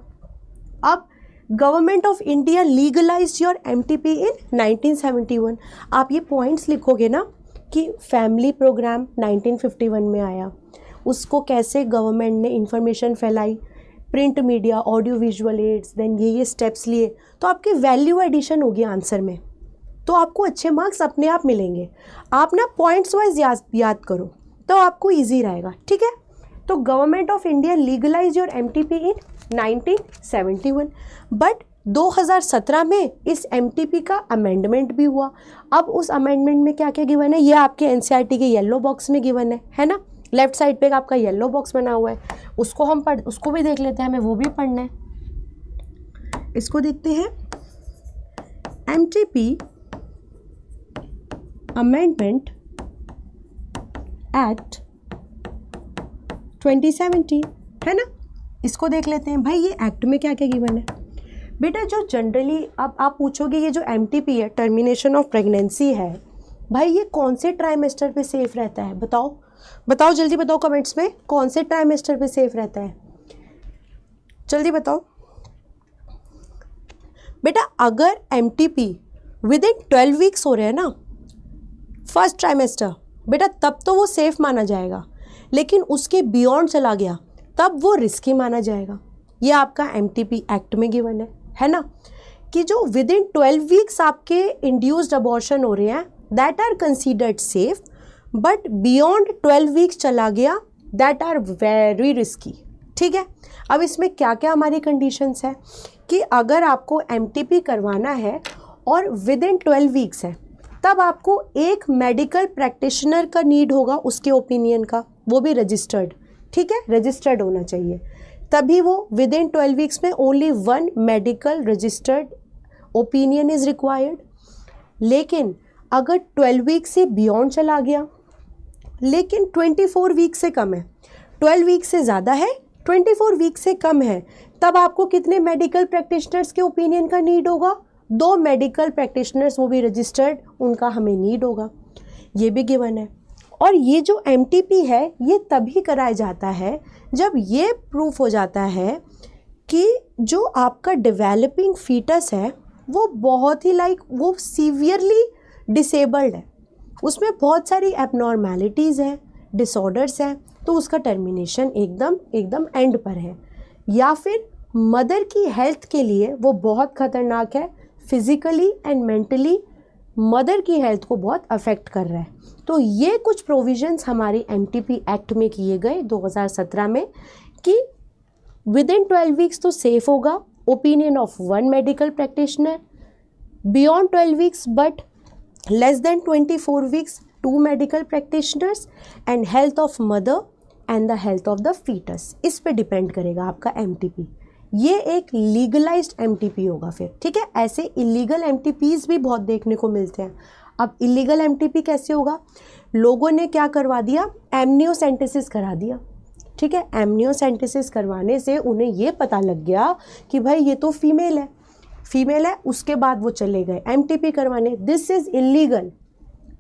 अब government of India legalised your MTP in 1971। आप ये पॉइंट्स लिखोगे ना कि फैमिली प्रोग्राम 1951 में आया, उसको कैसे गवर्नमेंट ने इंफॉर्मेशन फैलाई, print media, audio visual aids, then ये स्टेप्स लिए, तो आपकी वैल्यू एडिशन होगी आंसर में, तो आपको अच्छे मार्क्स अपने आप मिलेंगे। आप ना पॉइंट्स वाइज याद करो तो आपको इजी रहेगा। ठीक है, तो government of India legalise your MTP in 1971, but 2017 में इस एमटीपी का अमेंडमेंट भी हुआ। अब उस अमेंडमेंट में क्या क्या गिवन है, ये आपके एनसीईआरटी के येलो बॉक्स में गिवन है ना, लेफ्ट साइड पे आपका येलो बॉक्स बना हुआ है, उसको हम उसको भी देख लेते हैं, हमें वो भी पढ़ना है। इसको देखते हैं, एमटीपी अमेंडमेंट एक्ट 2017 है ना, इसको देख लेते हैं। भाई ये एक्ट में क्या क्या गिवन है बेटा, जो जनरली अब आप पूछोगे ये जो एमटीपी है, टर्मिनेशन ऑफ प्रेगनेंसी है, भाई ये कौन से ट्राइमेस्टर पे सेफ रहता है, बताओ जल्दी बताओ कमेंट्स में, कौन से ट्राइमेस्टर पे सेफ रहता है, जल्दी बताओ बेटा। अगर एमटीपी विद इन 12 वीक्स हो रहे हैं ना, फर्स्ट ट्राइमेस्टर, बेटा तब तो वो सेफ माना जाएगा, लेकिन उसके बियॉन्ड चला गया तब वो रिस्की माना जाएगा। ये आपका एमटीपी एक्ट में गिवन है ना, कि जो विद इन 12 वीक्स आपके इंड्यूस्ड अबॉर्शन हो रहे हैं that are considered safe, but beyond 12 weeks चला गया दैट आर वेरी रिस्की। ठीक है, अब इसमें क्या क्या हमारी कंडीशंस है कि अगर आपको एमटीपी करवाना है और विद इन 12 वीक्स है, तब आपको एक मेडिकल प्रैक्टिशनर का नीड होगा, उसके ओपिनियन का, वो भी रजिस्टर्ड। ठीक है, रजिस्टर्ड होना चाहिए, तभी वो विद इन 12 वीक्स में only 1 medical registered opinion is required. लेकिन अगर 12 वीक से बियॉन्ड चला गया, लेकिन 24 वीक से कम है, 12 वीक से ज़्यादा है, 24 वीक से कम है, तब आपको कितने मेडिकल प्रैक्टिशनर्स के ओपिनियन का नीड होगा, 2 मेडिकल प्रैक्टिशनर्स, वो भी रजिस्टर्ड, उनका हमें नीड होगा, ये भी गिवन है। और ये जो एमटीपी है ये तभी कराया जाता है जब ये प्रूफ हो जाता है कि जो आपका डेवलपिंग फीटस है वो बहुत ही वो सीवियरली डिसेबल्ड है, उसमें बहुत सारी एबनॉर्मेलिटीज़ हैं, डिसऑर्डर्स हैं, तो उसका टर्मिनेशन एकदम एंड पर है, या फिर मदर की हेल्थ के लिए वो बहुत खतरनाक है, फिजिकली एंड मेंटली मदर की हेल्थ को बहुत अफेक्ट कर रहा है। तो ये कुछ प्रोविजंस हमारे एमटीपी एक्ट में किए गए 2017 में कि विद इन 12 वीक्स तो सेफ होगा, opinion of one medical practitioner, beyond 12 weeks but less than 24 weeks 2 medical practitioners, and health of mother and the health of the foetus, इस पे डिपेंड करेगा आपका एमटीपी। ये एक लीगलाइज्ड एमटीपी होगा फिर, ठीक है। ऐसे इलीगल एमटीपीज भी बहुत देखने को मिलते हैं। अब इलीगल एमटीपी कैसे होगा, लोगों ने क्या करवा दिया, एमनियोसेंटेसिस करा दिया, ठीक है। एमनियोसेंटेसिस करवाने से उन्हें ये पता लग गया कि भाई ये तो फीमेल है, उसके बाद वो चले गए एमटीपी करवाने। This is illegal,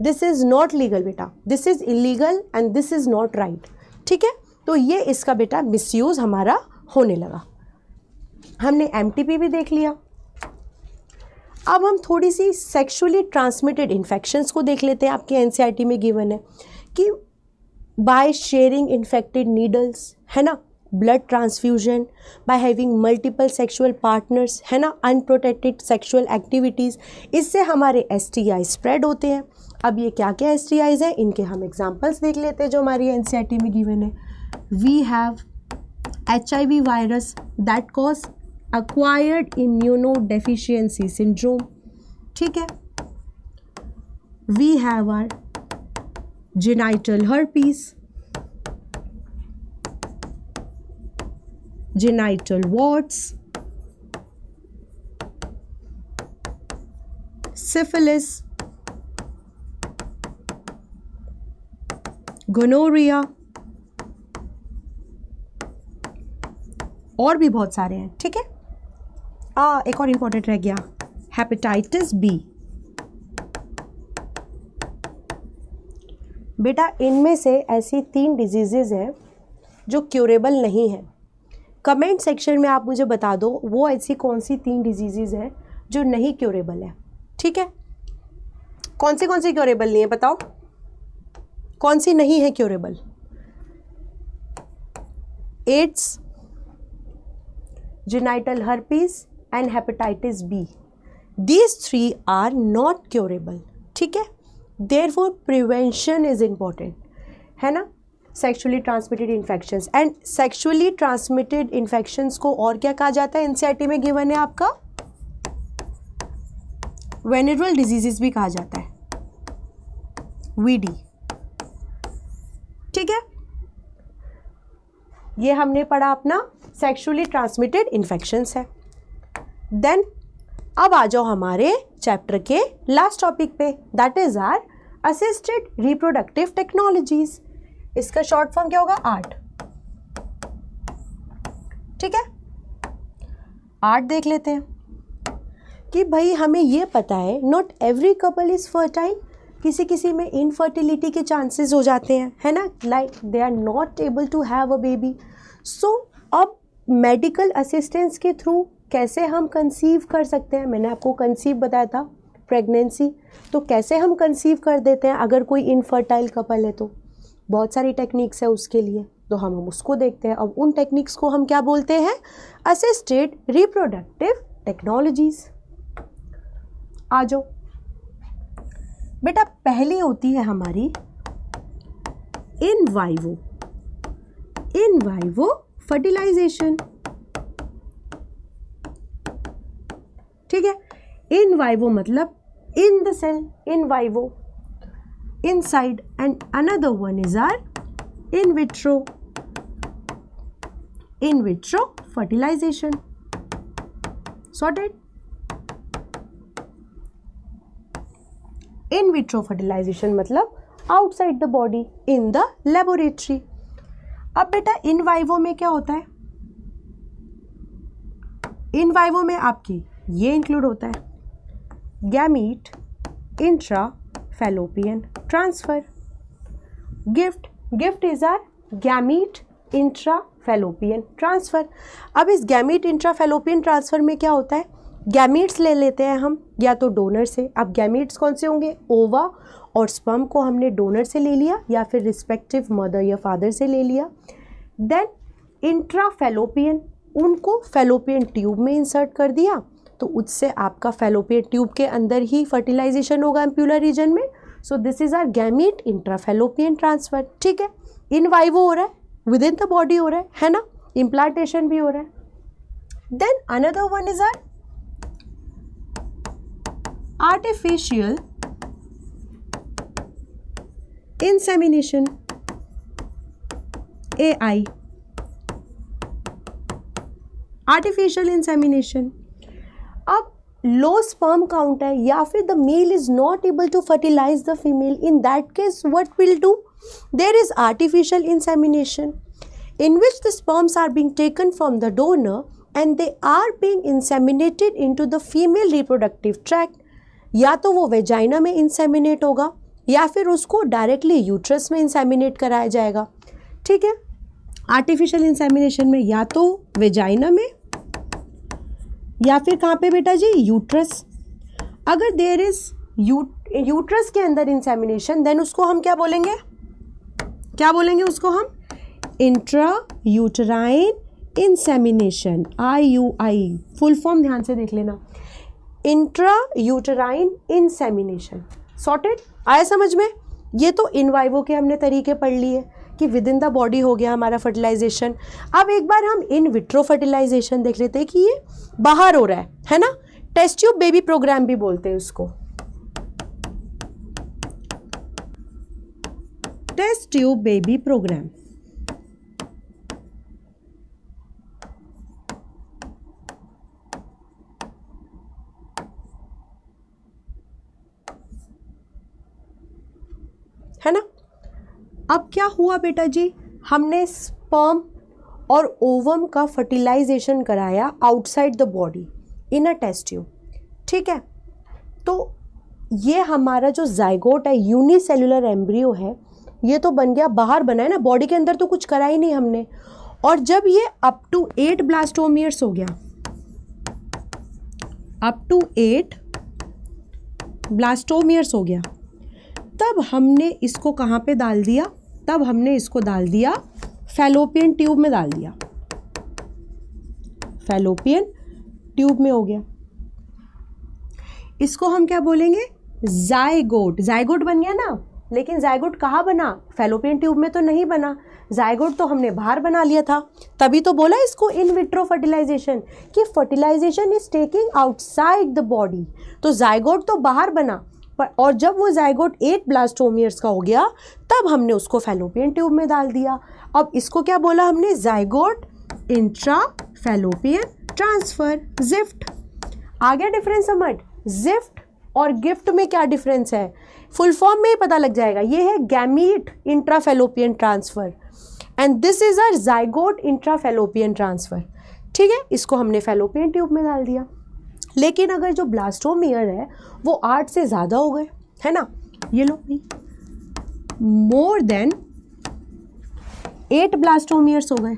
this is not legal बेटा, this is illegal and this is not right, ठीक है। तो ये इसका बेटा मिसयूज़ हमारा होने लगा। हमने एमटीपी भी देख लिया। अब हम थोड़ी सी सेक्सुअली ट्रांसमिटेड इन्फेक्शंस को देख लेते हैं। आपके एनसीईआरटी में गिवन है कि बाय शेयरिंग इन्फेक्टेड नीडल्स, है ना, blood transfusion, by having multiple sexual partners, है ना, अनप्रोटेक्टेड सेक्सुअल एक्टिविटीज़, इससे हमारे एसटीआई स्प्रेड होते हैं। अब ये क्या क्या एसटीआईज हैं, इनके हम एग्जांपल्स देख लेते हैं जो हमारी एनसीईआरटी में गिवन है। We have HIV virus that cause acquired immunodeficiency syndrome, ठीक है। We have our genital herpes, genital warts, syphilis, gonorrhea, और भी बहुत सारे हैं, ठीक है। एक और इम्पॉर्टेंट रह गया, हेपेटाइटिस बी। बेटा इनमें से ऐसी 3 डिजीज़ेज हैं जो क्योरेबल नहीं हैं। कमेंट सेक्शन में आप मुझे बता दो वो ऐसी कौन सी 3 डिजीज़ेज हैं जो नहीं क्योरेबल है, ठीक है। कौन सी क्योरेबल नहीं है बताओ, कौन सी नहीं है curable? AIDS, genital herpes and hepatitis B. These 3 are not curable, ठीक है। Therefore prevention is important, है ना। Sexually transmitted infections, and sexually transmitted infections को और क्या कहा जाता है, एनसीईआरटी में गिवन है आपका venereal diseases भी कहा जाता है, VD, ठीक है। ये हमने पढ़ा अपना सेक्सुअली ट्रांसमिटेड इन्फेक्शंस है। देन अब आ जाओ हमारे चैप्टर के लास्ट टॉपिक पे, that is our assisted reproductive technologies. इसका शॉर्ट फॉर्म क्या होगा, आर्ट, ठीक है। आर्ट देख लेते हैं कि भाई हमें ये पता है not every couple is fertile, किसी में इनफर्टिलिटी के चांसेस हो जाते हैं, है ना, like they are not able to have a baby. So अब मेडिकल असिस्टेंस के थ्रू कैसे हम कंसीव कर सकते हैं, मैंने आपको कंसीव बताया था, प्रेगनेंसी, तो कैसे हम कंसीव कर देते हैं अगर कोई इनफर्टाइल कपल है, तो बहुत सारी टेक्निक्स है उसके लिए, तो हम उसको देखते हैं। अब उन टेक्निक्स को हम क्या बोलते हैं, असिस्टेड रिप्रोडक्टिव टेक्नोलॉजीज। आ जाओ बेटा, पहली होती है हमारी इन वाइवो फर्टिलाइजेशन, ठीक है। इन वाइवो मतलब in the cell, in vivo inside, and another one is our in vitro fertilisation. Sorted. In vitro fertilisation मतलब outside the body in the laboratory. अब बेटा इन वाइवो में क्या होता है, इन वाइवो में आपकी ये इंक्लूड होता है, gamete intra fallopian transfer, GIFT is our gamete intra fallopian transfer. अब इस गैमीट इंट्रा फैलोपियन ट्रांसफर में क्या होता है, गैमीट्स ले लेते हैं हम या तो डोनर से। अब गैमीट्स कौन से होंगे, ओवा और स्पर्म को हमने डोनर से ले लिया या फिर रिस्पेक्टिव मदर या फादर से ले लिया। देन इंट्रा फैलोपियन उनको फैलोपियन ट्यूब में इंसर्ट कर दिया, तो उससे आपका फैलोपियन ट्यूब के अंदर ही फर्टिलाइजेशन होगा एम्प्यूलर रीजन में। So this is our gamete intrafallopian transfer. ठीक है, इन वाइवो हो रहा है, विद इन द बॉडी हो रहा है ना, इम्प्लांटेशन भी हो रहा है। Then another one is our artificial insemination, AI, artificial insemination. अब लो स्पर्म काउंट है या फिर the male is not able to fertilise the female, in that case what will do, there is artificial insemination in which the sperms are being taken from the donor and they are being inseminated into the female reproductive tract। या तो वो vagina में inseminate होगा या फिर उसको directly uterus में inseminate कराया जाएगा। ठीक है, आर्टिफिशियल इंसेमिनेशन में या तो वेजाइना में या फिर कहाँ पे बेटा जी, यूट्रस। अगर देयर इज यूट्रस के अंदर इंसेमिनेशन, देन उसको हम क्या बोलेंगे, क्या बोलेंगे उसको हम, intra uterine insemination, IUI, full form ध्यान से देख लेना, इंट्रा यूटराइन इंसेमिनेशन। सॉर्टेड, आया समझ में। ये तो इन वाइवो के हमने तरीके पढ़ लिए कि विद इन द बॉडी हो गया हमारा फर्टिलाइजेशन। अब एक बार हम इन विट्रो फर्टिलाइजेशन देख लेते हैं कि ये बाहर हो रहा है ना, टेस्ट ट्यूब बेबी प्रोग्राम भी बोलते हैं उसको, टेस्ट ट्यूब बेबी प्रोग्राम। है ना। अब क्या हुआ बेटा जी, हमने स्पर्म और ओवम का फर्टिलाइजेशन कराया outside the body in a test tube. ठीक है, तो ये हमारा जो जाइगोट है, यूनिसेल्युलर एम्ब्रियो है, ये तो बन गया, बाहर बना है ना, बॉडी के अंदर तो कुछ करा ही नहीं हमने। और जब ये अप टू 8 ब्लास्टोमियर्स हो गया, अप टू 8 ब्लास्टोमियर्स हो गया, तब हमने इसको कहाँ पे डाल दिया, तब हमने इसको डाल दिया फैलोपियन ट्यूब में डाल दिया, फैलोपियन ट्यूब में हो गया। इसको हम क्या बोलेंगे, जाइगोट। जाइगोट बन गया ना, लेकिन जाइगोट कहाँ बना, फैलोपियन ट्यूब में तो नहीं बना, जाइगोट तो हमने बाहर बना लिया था। तभी तो बोला इसको इन विट्रो फर्टिलाइजेशन, कि fertilisation is taking outside the body. तो जाइगोट तो बाहर बना, और जब वो जाइगोट 8 ब्लास्टोमियर्स का हो गया, तब हमने उसको फैलोपियन ट्यूब में डाल दिया। अब इसको क्या बोला हमने, zygote intra fallopian transfer, ZIFT. आ गया डिफरेंस समझ, जिफ्ट और गिफ्ट में क्या डिफरेंस है, फुल फॉर्म में ही पता लग जाएगा। ये है gamete intra fallopian transfer and this is our zygote intra fallopian transfer. ठीक है, इसको हमने फैलोपियन ट्यूब में डाल दिया। लेकिन अगर जो ब्लास्टोमियर है वो 8 से ज़्यादा हो गए, है ना, ये लो भाई, मोर देन 8 ब्लास्टोमियर्स हो गए,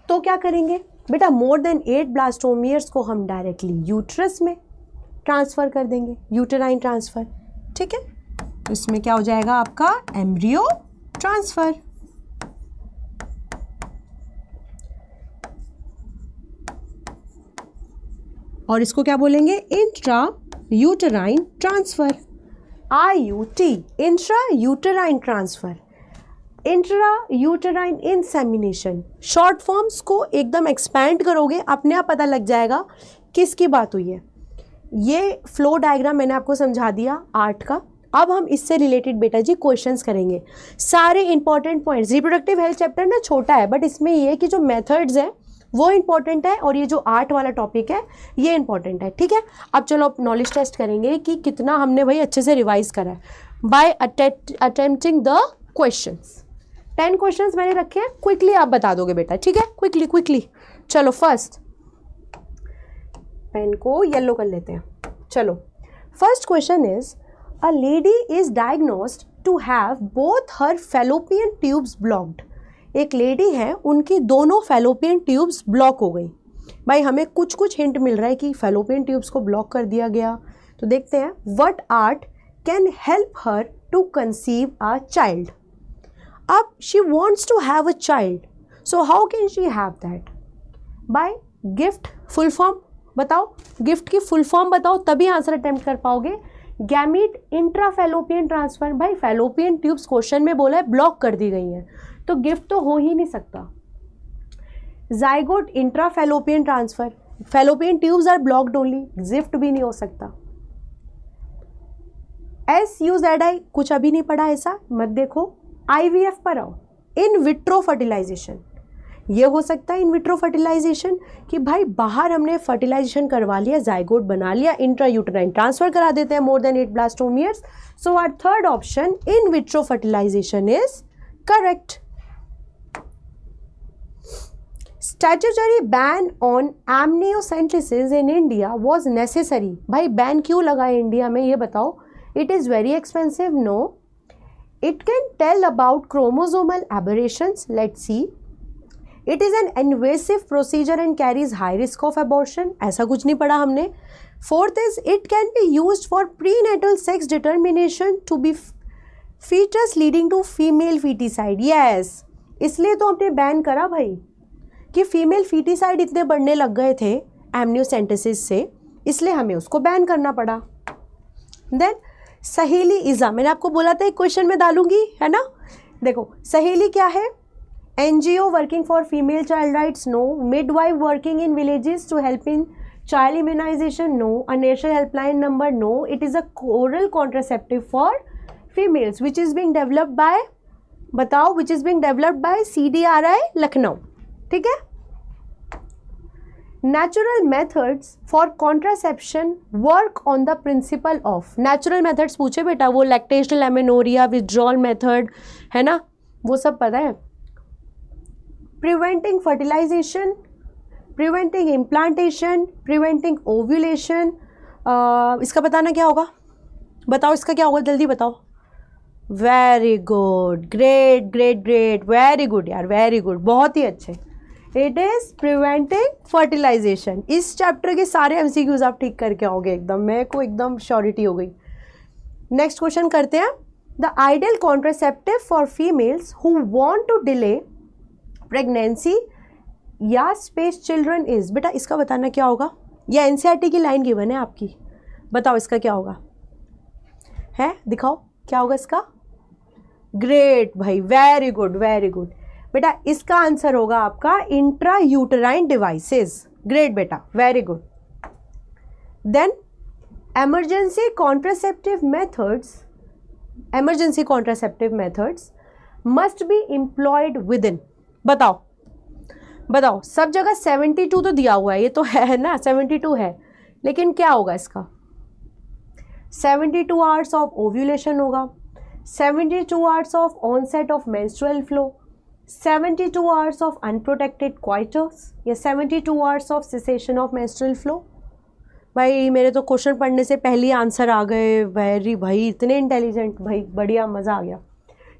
तो क्या करेंगे बेटा, मोर देन 8 ब्लास्टोमियर्स को हम डायरेक्टली यूट्रस में ट्रांसफ़र कर देंगे, यूटेराइन ट्रांसफ़र। ठीक है, इसमें क्या हो जाएगा आपका, एम्ब्रियो ट्रांसफ़र। और इसको क्या बोलेंगे, intra uterine transfer, IUT, intra uterine transfer, intra uterine insemination. Short forms को एकदम एक्सपैंड करोगे, अपने आप पता लग जाएगा किसकी बात हुई है। ये फ्लो डायग्राम मैंने आपको समझा दिया 8 का। अब हम इससे रिलेटेड बेटा जी क्वेश्चंस करेंगे, सारे important points. Reproductive health chapter ना छोटा है, बट इसमें ये है कि जो मेथड्स हैं वो इंपॉर्टेंट है और ये जो 8 वाला टॉपिक है ये इंपॉर्टेंट है। ठीक है, अब चलो अब नॉलेज टेस्ट करेंगे कि कितना हमने भाई अच्छे से रिवाइज करा है by attempting the questions. 10 questions मैंने रखे हैं, क्विकली आप बता दोगे बेटा। ठीक है, क्विकली। चलो फर्स्ट, पेन को येलो कर लेते हैं। चलो first question is, a lady is diagnosed to have both her fallopian tubes blocked. एक लेडी है, उनकी दोनों फैलोपियन ट्यूब्स ब्लॉक हो गई। भाई हमें कुछ हिंट मिल रहा है कि फैलोपियन ट्यूब्स को ब्लॉक कर दिया गया, तो देखते हैं। What ART can help her to conceive a child. अब she wants to have a child, so how can she have that? By GIFT. Full form बताओ, गिफ्ट की फुल फॉर्म बताओ, तभी आंसर अटेम्प्ट कर पाओगे। गैमीट इंट्राफेलोपियन ट्रांसफर, भाई fallopian tubes question में बोला है, ब्लॉक कर दी गई हैं, तो गिफ्ट तो हो ही नहीं सकता। Zygote intrafallopian transfer, fallopian tubes are blocked only, GIFT भी नहीं हो सकता। SUZI कुछ अभी नहीं पढ़ा, ऐसा मत देखो, IVF पर आओ। इन विट्रो फर्टिलाइजेशन, ये हो सकता है इन विट्रो फर्टिलाइजेशन कि भाई बाहर हमने फर्टिलाइजेशन करवा लिया, जाइगोट बना लिया, इंट्रायूटेराइन ट्रांसफर करा देते हैं more than 8 blastomeres. So our third option in vitro fertilisation is correct. Statutory ban on amniocentesis in India was necessary, भाई बैन क्यों लगा है इंडिया में, ये बताओ। It is very expensive, no. It can tell about chromosomal aberrations, let's see. It is an invasive procedure and carries high risk of abortion, ऐसा कुछ नहीं पढ़ा हमने। Fourth is it can be used for prenatal sex determination to be foetus leading to female foeticide, yes, इसलिए तो हमने ban करा भाई कि फीमेल फीटिसाइड इतने बढ़ने लग गए थे एमनियोसेंटेसिस से, इसलिए हमें उसको बैन करना पड़ा। देन सहेली इज़ा, मैंने आपको बोला था एक क्वेश्चन में डालूंगी, है ना। देखो सहेली क्या है? NGO working for female child rights, no. Midwife working in villages to help in child immunization, no. A national helpline number, no. It is a oral contraceptive for females which is being developed by, बताओ, which is being developed by CDRI Lucknow, ठीक है। Natural methods for contraception work on the principle of, natural methods पूछे बेटा, वो lactational amenorrhea, withdrawal method, है ना, वो सब पता है। Preventing fertilization, preventing implantation, preventing ovulation, इसका बताना क्या होगा, बताओ इसका क्या होगा, जल्दी बताओ। Very good, great great great, very good यार, वेरी गुड, बहुत ही अच्छे। It is preventing fertilisation. इस चैप्टर के सारे MCQs आप ठीक करके आओगे एकदम, मेरे को एकदम श्योरिटी हो गई। नेक्स्ट क्वेश्चन करते हैं। The ideal contraceptive for females who want to delay pregnancy या स्पेस चिल्ड्रन इज, बेटा इसका बताना क्या होगा, या NCERT की लाइन गिवन है आपकी, बताओ इसका क्या होगा, है दिखाओ क्या होगा इसका। ग्रेट भाई, वेरी गुड वेरी गुड बेटा, इसका आंसर होगा आपका इंट्रा यूटेराइन डिवाइसेस। ग्रेट बेटा, very good. Then emergency contraceptive methods must be employed within, बताओ बताओ, सब जगह 72 तो दिया हुआ है, ये तो है ना 72 है, लेकिन क्या होगा इसका, 72 आवर्स ऑफ ओव्यूलेशन होगा, 72 hours of onset of menstrual flow, 72 hours of unprotected coitus, या 72 hours of cessation of menstrual flow. भाई मेरे तो क्वेश्चन पढ़ने से पहले ही आंसर आ गए, वेरी भाई, इतने इंटेलिजेंट भाई, बढ़िया, मज़ा आ गया।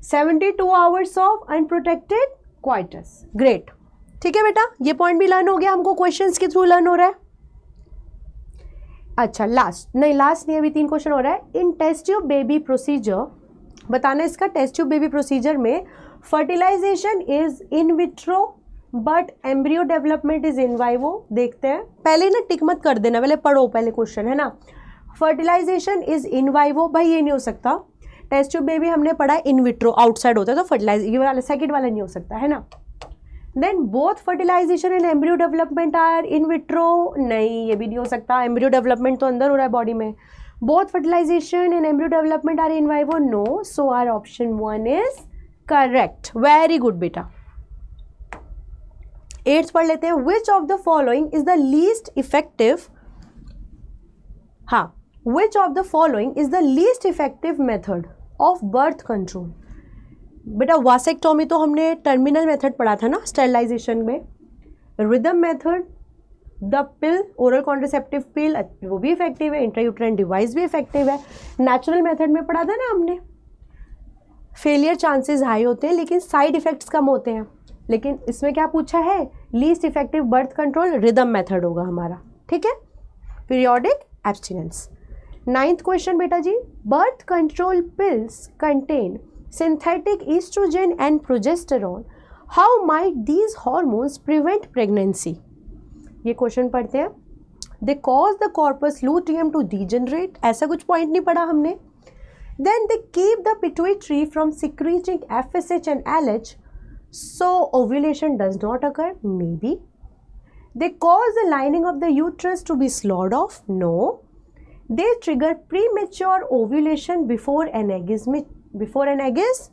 72 hours of unprotected coitus, great, ठीक है बेटा, ये पॉइंट भी लर्न हो गया, हमको क्वेश्चंस के थ्रू लर्न हो रहा है। अच्छा लास्ट नहीं, अभी 3 क्वेश्चन हो रहा है। In test tube baby procedure, बताना इसका, टेस्ट ट्यूब बेबी प्रोसीजर में fertilisation is in vitro but embryo development is in vivo. देखते हैं, पहले ना टिक मत कर देना, पहले पढ़ो पहले क्वेश्चन, है ना। फर्टिलाइजेशन इज इन वाइवो, भाई ये नहीं हो सकता। टेस्ट ट्यूब बेबी हमने पढ़ा इन विट्रो, आउटसाइड होता है, तो फर्टिलाइज ये वाला सेकंड वाला नहीं हो सकता, है ना। Then both fertilisation and embryo development are in vitro, नहीं ये भी नहीं हो सकता, एम्ब्रियो डेवलपमेंट तो अंदर हो रहा है बॉडी में। Both fertilisation and embryo development are in vivo, no, so our option 1 is correct, very good बेटा। 8th पढ़ लेते हैं। Which of the following is the least effective, हाँ, which of the following is the least effective method of birth control. बेटा vasectomy तो हमने terminal method पढ़ा था ना स्टेरिलाइजेशन में। Rhythm method, the pill, oral contraceptive pill, वो भी इफेक्टिव है, इंट्रायूटेराइन डिवाइस भी इफेक्टिव है। नेचुरल मेथड में पढ़ा था ना हमने, फेलियर चांसेस हाई होते हैं लेकिन साइड इफेक्ट्स कम होते हैं, लेकिन इसमें क्या पूछा है, least effective birth control, rhythm method होगा हमारा, ठीक है। Periodic abstinence. 9th क्वेश्चन बेटा जी, birth control pills contain synthetic estrogen and progesterone, how might these hormones prevent pregnancy? ये क्वेश्चन पढ़ते हैं. They cause the corpus luteum to degenerate. ऐसा कुछ पॉइंट नहीं पढ़ा हमने. Then they keep the pituitary from secreting FSH and LH, so ovulation does not occur. Maybe. They cause the lining of the uterus to be sawed off. No. They trigger premature ovulation before an egg is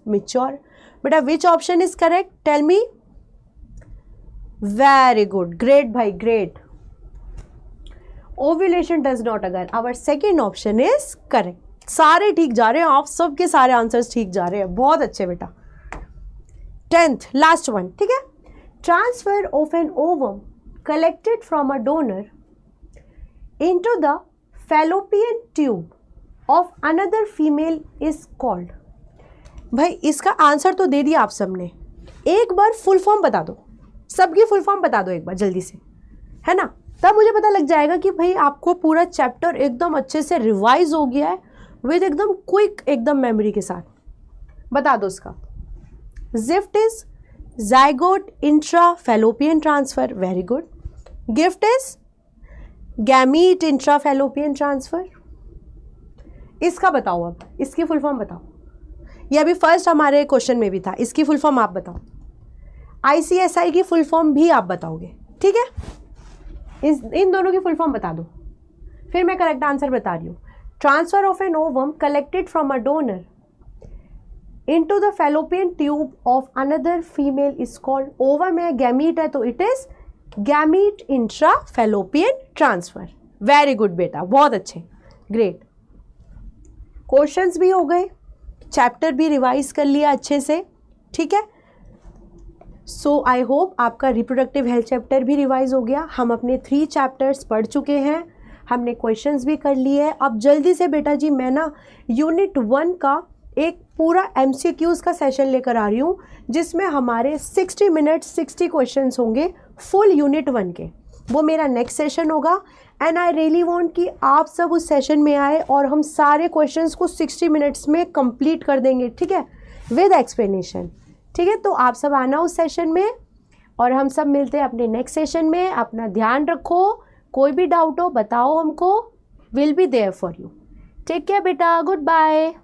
mature. But which option is correct? Tell me. Very good. Great, bhai. Great. Ovulation does not occur. Our second option is correct. सारे ठीक जा रहे हैं, आप सबके सारे answers ठीक जा रहे हैं. बहुत अच्छे बेटा. 10th, last one. ठीक है. Transfer of an ovum collected from a donor into the fallopian tube of another female is called. भाई इसका आंसर तो दे दिया आप सबने. एक बार फुल फॉर्म बता दो, सबकी फुल फॉर्म बता दो एक बार जल्दी से, है ना. तब मुझे पता लग जाएगा कि भाई आपको पूरा चैप्टर एकदम अच्छे से रिवाइज हो गया है विद एकदम क्विक एकदम मेमोरी के साथ. बता दो उसका. Gift is zygote intrafallopian transfer. Very good. Gift is gamete intrafallopian transfer. इसका बताओ. अब इसकी फुल फॉर्म बताओ. ये अभी फर्स्ट हमारे क्वेश्चन में भी था. इसकी फुल फॉर्म आप बताओ. ICSI की फुल फॉर्म भी आप बताओगे. ठीक है. इन दोनों की फुल फॉर्म बता दो, फिर मैं करेक्ट आंसर बता रही हूँ. Transfer of an ovum collected from a donor into the fallopian tube of another female is called. Ovum में gamete है तो it is gamete intrafallopian transfer. Very good बेटा, बहुत अच्छे. Great. क्वेश्चंस भी हो गए, चैप्टर भी रिवाइज कर लिया अच्छे से. ठीक है. सो आई होप आपका रिप्रोडक्टिव हेल्थ चैप्टर भी रिवाइज हो गया. हम अपने 3 चैप्टर्स पढ़ चुके हैं, हमने क्वेश्चंस भी कर लिए. अब जल्दी से बेटा जी मैं ना यूनिट 1 का एक पूरा MCQs का सेशन लेकर आ रही हूँ, जिसमें हमारे 60 मिनट्स 60 क्वेश्चंस होंगे फुल यूनिट 1 के. वो मेरा नेक्स्ट सेशन होगा एंड आई रियली वांट कि आप सब उस सेशन में आए और हम सारे क्वेश्चंस को 60 मिनट्स में कंप्लीट कर देंगे. ठीक है, विद एक्सप्लेनेशन. ठीक है, तो आप सब आना उस सेशन में और हम सब मिलते हैं अपने नेक्स्ट सेशन में. अपना ध्यान रखो, कोई भी डाउट हो बताओ हमको. Will be there for you. Take care बेटा. Good bye.